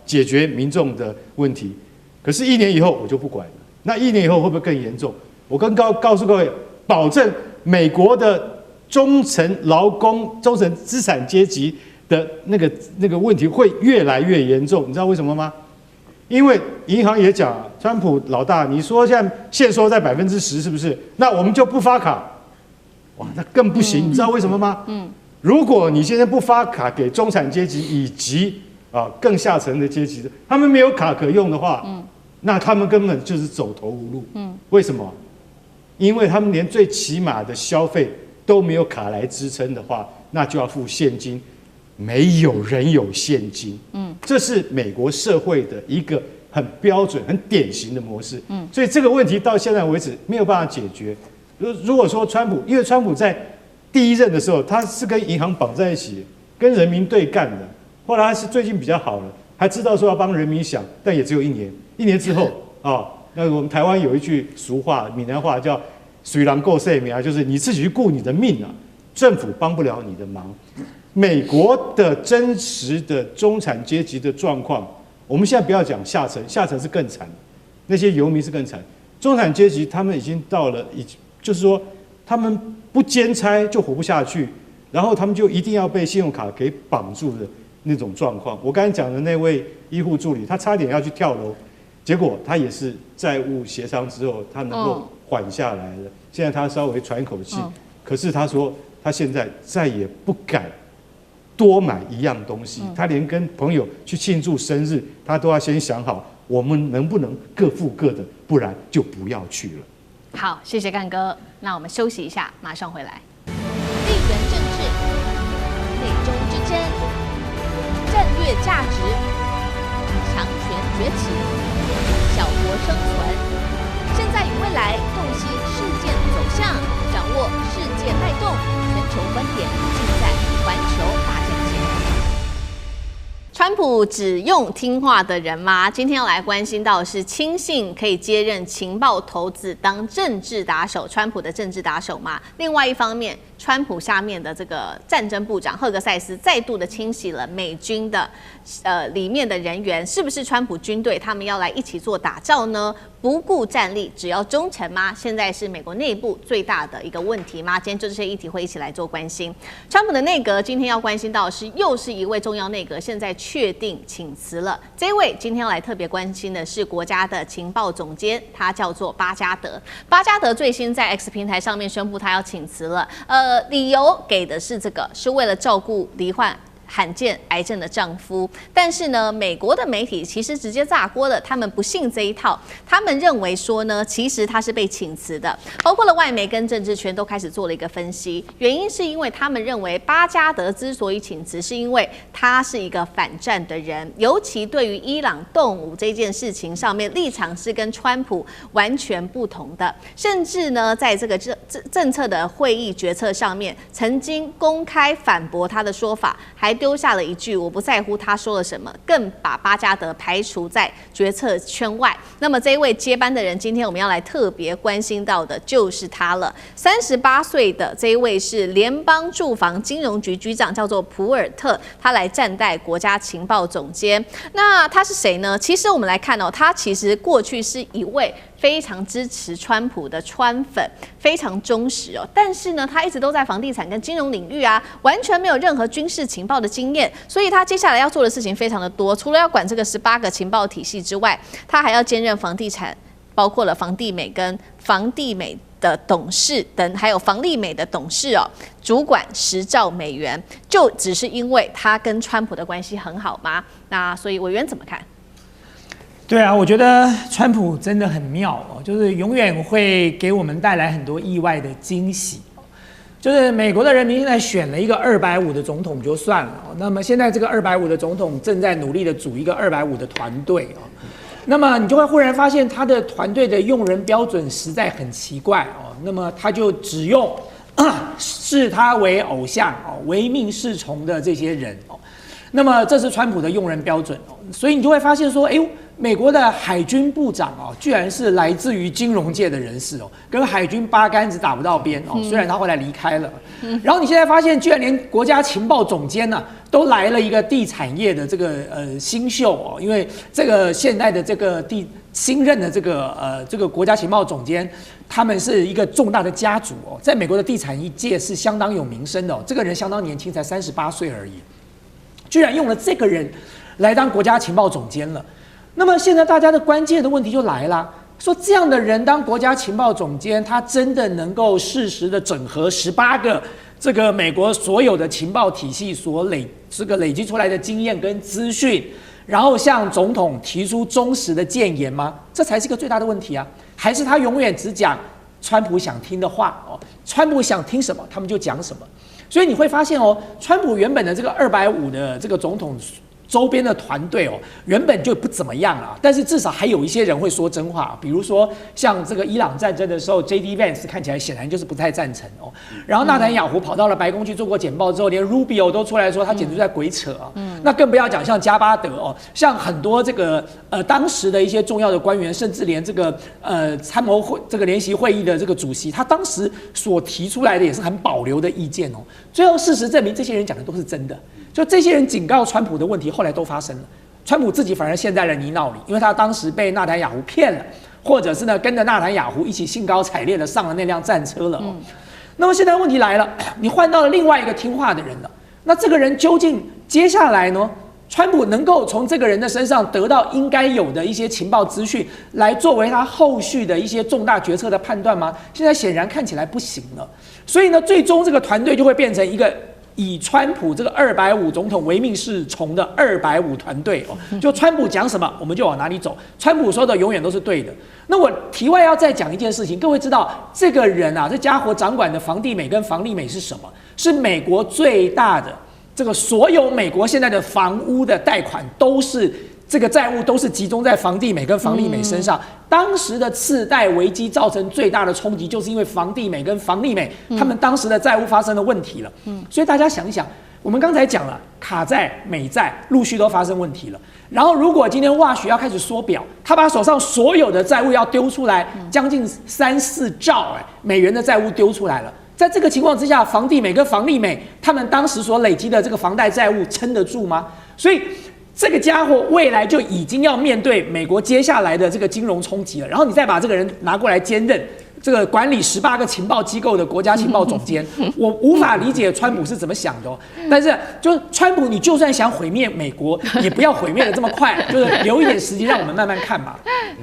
解决民众的问题。可是1年以后我就不管了。那1年以后会不会更严重？我告诉各位，保证美国的中层劳工、中层资产阶级的那个问题会越来越严重，你知道为什么吗？因为银行也讲，川普老大，你说现在限缩在10%是不是？那我们就不发卡，哇，那更不行，你知道为什么吗？如果你现在不发卡给中产阶级以及更下层的阶级，他们没有卡可用的话，那他们根本就是走投无路。为什么？因为他们连最起码的消费都没有卡来支撑的话，那就要付现金。没有人有现金，这是美国社会的一个很标准、很典型的模式，所以这个问题到现在为止没有办法解决。如果说川普，因为川普在第一任的时候，他是跟银行绑在一起，跟人民对干的，后来他是最近比较好了，还知道说要帮人民想，但也只有1年，1年之后那我们台湾有一句俗话，闽南话叫"水狼够性命"，就是你自己去顾你的命啊，政府帮不了你的忙。美国的真实的中产阶级的状况，我们现在不要讲下层，下层是更惨，那些游民是更惨。中产阶级他们已经到了，就是说他们不兼差就活不下去，然后他们就一定要被信用卡给绑住的那种状况。我刚才讲的那位医护助理，他差点要去跳楼，结果他也是债务协商之后，他能够缓下来了。现在他稍微喘一口气，可是他说他现在再也不敢多买一样东西，他连跟朋友去庆祝生日，他都要先想好，我们能不能各付各的，不然就不要去了。好，谢谢干哥，那我们休息一下，马上回来。地缘政治、美中之争、战略价值、强权崛起、小国生存，现在与未来洞悉事件走向，掌握世界脉动，全球观点尽在环球大战线。川普只用听话的人吗？今天要来关心到的是亲信可以接任情报头子当政治打手，川普的政治打手吗？另外一方面，川普下面的这个战争部长赫格塞斯再度的清洗了美军的里面的人员，是不是川普军队他们要来一起做打仗呢？不顾战力，只要忠诚吗？现在是美国内部最大的一个问题吗？今天就这些议题会一起来做关心。川普的内阁今天要关心到的是，又是一位重要内阁现在确定请辞了。这位今天要来特别关心的是国家的情报总监，他叫做巴加德。巴加德最新在 X 平台上面宣布他要请辞了，理由给的是是为了照顾罹患罕见癌症的丈夫，但是呢，美国的媒体其实直接炸锅了，他们不信这一套，他们认为说呢，其实他是被请辞的，包括了外媒跟政治圈都开始做了一个分析，原因是因为他们认为巴加德之所以请辞，是因为他是一个反战的人，尤其对于伊朗动武这件事情上面立场是跟川普完全不同的，甚至呢，在这个政策的会议决策上面，曾经公开反驳他的说法，还丢下了一句我不在乎他说了什么，更把巴加德排除在决策圈外。那么这一位接班的人，今天我们要来特别关心到的就是他了。38岁的这一位是联邦住房金融局局长，叫做普尔特，他来暂代国家情报总监。那他是谁呢？其实我们来看哦，他其实过去是一位非常支持川普的川粉，非常忠实哦。但是呢，他一直都在房地产跟金融领域啊，完全没有任何军事情报的经验。所以他接下来要做的事情非常的多，除了要管这个18个情报体系之外，他还要兼任房地产，包括了房地美跟房地美的董事等，还有房利美的董事哦，主管10兆美元，就只是因为他跟川普的关系很好吗？那所以委员怎么看？对啊，我觉得川普真的很妙哦，就是永远会给我们带来很多意外的惊喜。就是美国的人民现在选了一个250的总统就算了哦，那么现在这个250的总统正在努力的组一个250的团队哦，那么你就会忽然发现他的团队的用人标准实在很奇怪哦，那么他就只用视他为偶像哦、唯命是从的这些人哦，那么这是川普的用人标准哦，所以你就会发现说，哎呦，美国的海军部长哦，居然是来自于金融界的人士哦，跟海军八竿子打不到边哦。虽然他后来离开了，然后你现在发现，居然连国家情报总监呢，都来了一个地产业的这个新秀哦，因为这个现在的这个新任的这个国家情报总监，他们是一个重大的家族哦，在美国的地产界是相当有名声的哦。这个人相当年轻，才38岁而已，居然用了这个人来当国家情报总监了。那么现在大家的关键的问题就来了，说这样的人当国家情报总监，他真的能够适时的整合18个这个美国所有的情报体系所累积出来的经验跟资讯？然后向总统提出忠实的谏言吗？这才是一个最大的问题啊！还是他永远只讲川普想听的话哦？川普想听什么，他们就讲什么。所以你会发现哦，川普原本的这个250的这个总统周边的团队哦，原本就不怎么样啊，但是至少还有一些人会说真话，比如说像这个伊朗战争的时候 ，J.D. Vance 看起来显然就是不太赞成哦。然后纳坦雅胡跑到了白宫去做过简报之后，连 Rubio 都出来说他简直在鬼扯啊。那更不要讲像加巴德哦，像很多这个当时的一些重要的官员，甚至连这个参谋会这个联席会议的这个主席，他当时所提出来的也是很保留的意见哦。最后事实证明，这些人讲的都是真的。就这些人警告川普的问题，后来都发生了。川普自己反而陷在了泥淖里，因为他当时被纳坦雅胡骗了，或者是呢跟着纳坦雅胡一起兴高采烈的上了那辆战车了哦。那么现在问题来了，你换到了另外一个听话的人了，那这个人究竟接下来呢？川普能够从这个人的身上得到应该有的一些情报资讯，来作为他后续的一些重大决策的判断吗？现在显然看起来不行了。所以呢，最终这个团队就会变成一个以川普这个250总统唯命是从的250团队哦，就川普讲什么我们就往哪里走，川普说的永远都是对的。那我题外要再讲一件事情，各位知道这个人啊，这家伙掌管的房地美跟房利美是什么？是美国最大的这个所有美国现在的房屋的贷款都是。这个债务都是集中在房地美跟房利美身上。当时的次贷危机造成最大的冲击，就是因为房地美跟房利美他们当时的债务发生了问题了。所以大家想一想，我们刚才讲了，卡债、美债陆续都发生问题了。然后如果今天WASH要开始缩表，他把手上所有的债务要丢出来，将近3-4兆美元的债务丢出来了。在这个情况之下，房地美跟房利美他们当时所累积的这个房贷债务撑得住吗？所以这个家伙未来就已经要面对美国接下来的这个金融冲击了，然后你再把这个人拿过来兼任这个管理18个情报机构的国家情报总监，我无法理解川普是怎么想的哦。但是就是川普，你就算想毁灭美国，也不要毁灭的这么快，就是留一点时间让我们慢慢看嘛。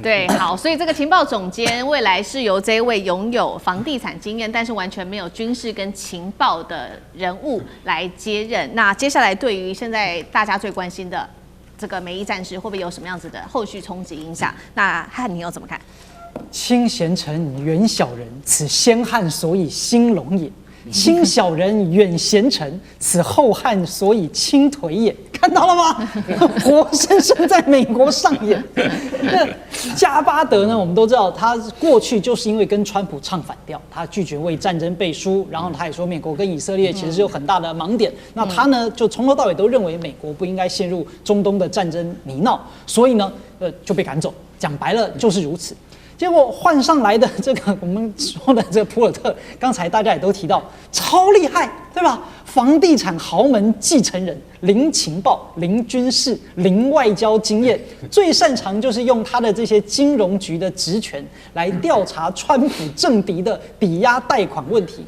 对，好，所以这个情报总监未来是由这位拥有房地产经验，但是完全没有军事跟情报的人物来接任。那接下来对于现在大家最关心的这个美伊战事会不会有什么样子的后续冲击影响？那汉你又怎么看？亲贤臣，远小人，此先汉所以兴隆也；亲小人，远贤臣，此后汉所以倾颓也。看到了吗？活生生在美国上演。那加巴德呢？我们都知道，他过去就是因为跟川普唱反调，他拒绝为战争背书，然后他也说美国跟以色列其实是有很大的盲点。那他呢，就从头到尾都认为美国不应该陷入中东的战争泥淖，所以呢，就被赶走。讲白了就是如此。结果换上来的这个我们说的这个普尔特，刚才大家也都提到，超厉害，对吧？房地产豪门继承人，零情报、零军事、零外交经验，最擅长就是用他的这些金融局的职权来调查川普政敌的抵押贷款问题。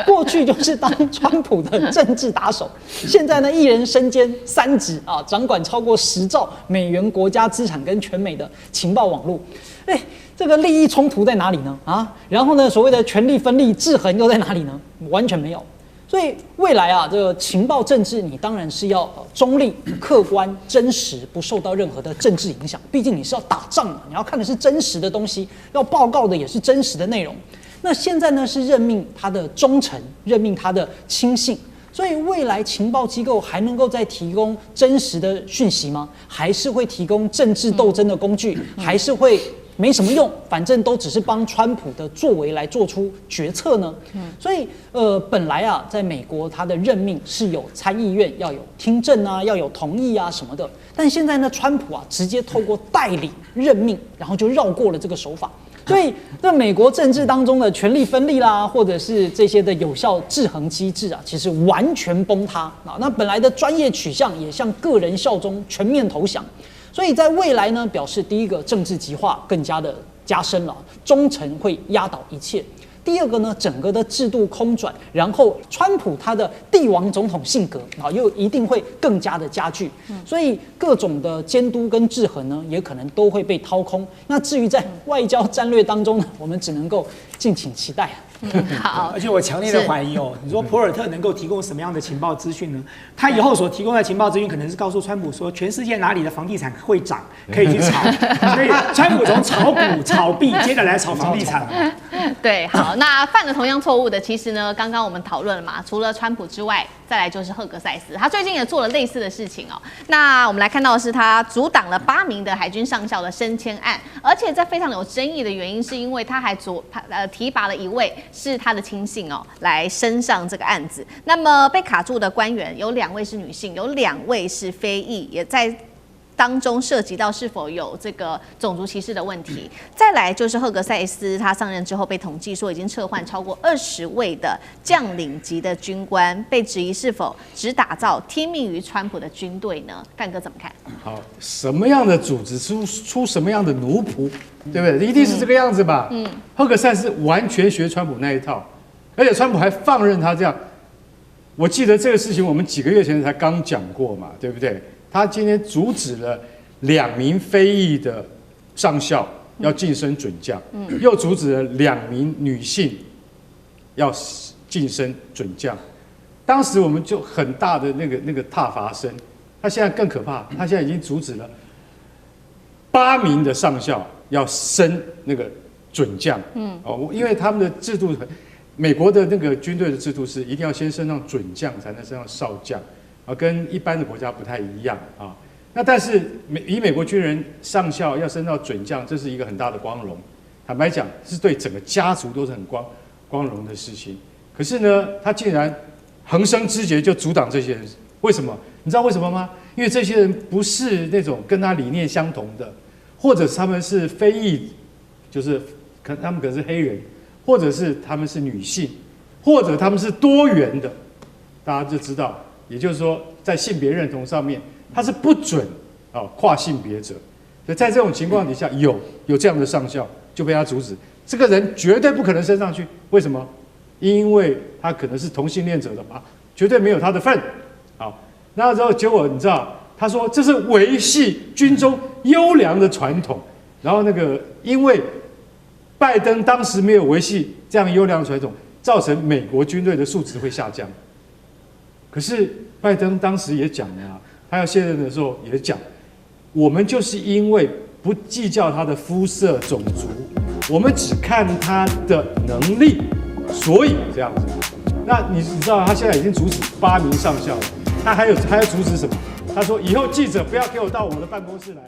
过去就是当川普的政治打手，现在呢，一人身兼3职啊，掌管超过10兆美元国家资产跟全美的情报网络。这个利益冲突在哪里呢？然后呢，所谓的权力分立制衡又在哪里呢？完全没有。所以未来啊，这个情报政治你当然是要中立、客观、真实，不受到任何的政治影响。毕竟你是要打仗嘛，你要看的是真实的东西，要报告的也是真实的内容。那现在呢，是任命他的忠诚，任命他的亲信。所以未来情报机构还能够再提供真实的讯息吗？还是会提供政治斗争的工具？还是会没什么用，反正都只是帮川普的作为来做出决策呢？所以本来啊，在美国他的任命是有参议院要有听证啊，要有同意啊什么的，但现在呢，川普啊直接透过代理任命，然后就绕过了这个手法。所以，在美国政治当中的权力分立啦，或者是这些的有效制衡机制啊，其实完全崩塌啊。那本来的专业取向也向个人效忠全面投降。所以在未来呢，表示第一个政治极化更加的加深了，忠诚会压倒一切。第二个呢，整个的制度空转，然后川普他的帝王总统性格啊，又一定会更加的加剧，所以各种的监督跟制衡呢，也可能都会被掏空。那至于在外交战略当中呢，我们只能够敬请期待。好，而且我强烈的怀疑哦，你说普尔特能够提供什么样的情报资讯呢？他以后所提供的情报资讯，可能是告诉川普说，全世界哪里的房地产会涨，可以去炒。所以川普从炒股、炒币，接着来炒房地产。对，好，那犯了同样错误的，其实呢，刚刚我们讨论了嘛，除了川普之外，再来就是赫格塞斯，他最近也做了类似的事情哦。那我们来看到的是，他阻挡了8名的海军上校的升迁案，而且这非常有争议的原因，是因为他还提拔了一位是他的亲信哦，来升上这个案子。那么被卡住的官员有2位是女性，有2位是非裔，也在当中涉及到是否有这个种族歧视的问题。再来就是赫格塞斯，他上任之后被统计说已经撤换超过20位的将领级的军官，被质疑是否只打造听命于川普的军队呢？干哥怎么看？好，什么样的组织出什么样的奴仆，对不对？一定是这个样子吧？赫格塞斯完全学川普那一套，而且川普还放任他这样。我记得这个事情我们几个月前才刚讲过嘛，对不对？他今天阻止了2名非裔的上校要晋升准将，又阻止了2名女性要晋升准将。当时我们就很大的那个挞伐声。他现在更可怕，他现在已经阻止了8名的上校要升那个准将。因为他们的制度，美国的那个军队的制度是一定要先升上准将，才能升上少将。跟一般的国家不太一样啊。那但是以美国军人上校要升到准将，这是一个很大的光荣。坦白讲，是对整个家族都是很光荣的事情。可是呢，他竟然横生枝节就阻挡这些人，为什么？你知道为什么吗？因为这些人不是那种跟他理念相同的，或者他们是非裔，就是他们可能是黑人，或者是他们是女性，或者他们是多元的，大家就知道。也就是说，在性别认同上面，他是不准跨性别者。所以在这种情况底下，有这样的上校就被他阻止，这个人绝对不可能升上去。为什么？因为他可能是同性恋者的嘛，绝对没有他的份。好，那之后结果你知道，他说这是维系军中优良的传统。然后因为拜登当时没有维系这样优良的传统，造成美国军队的素质会下降。可是拜登当时也讲了啊，他要卸任的时候也讲，我们就是因为不计较他的肤色、种族，我们只看他的能力，所以这样子。那你知道他现在已经阻止8名上校了，他还要阻止什么？他说以后记者不要给我到我的办公室来。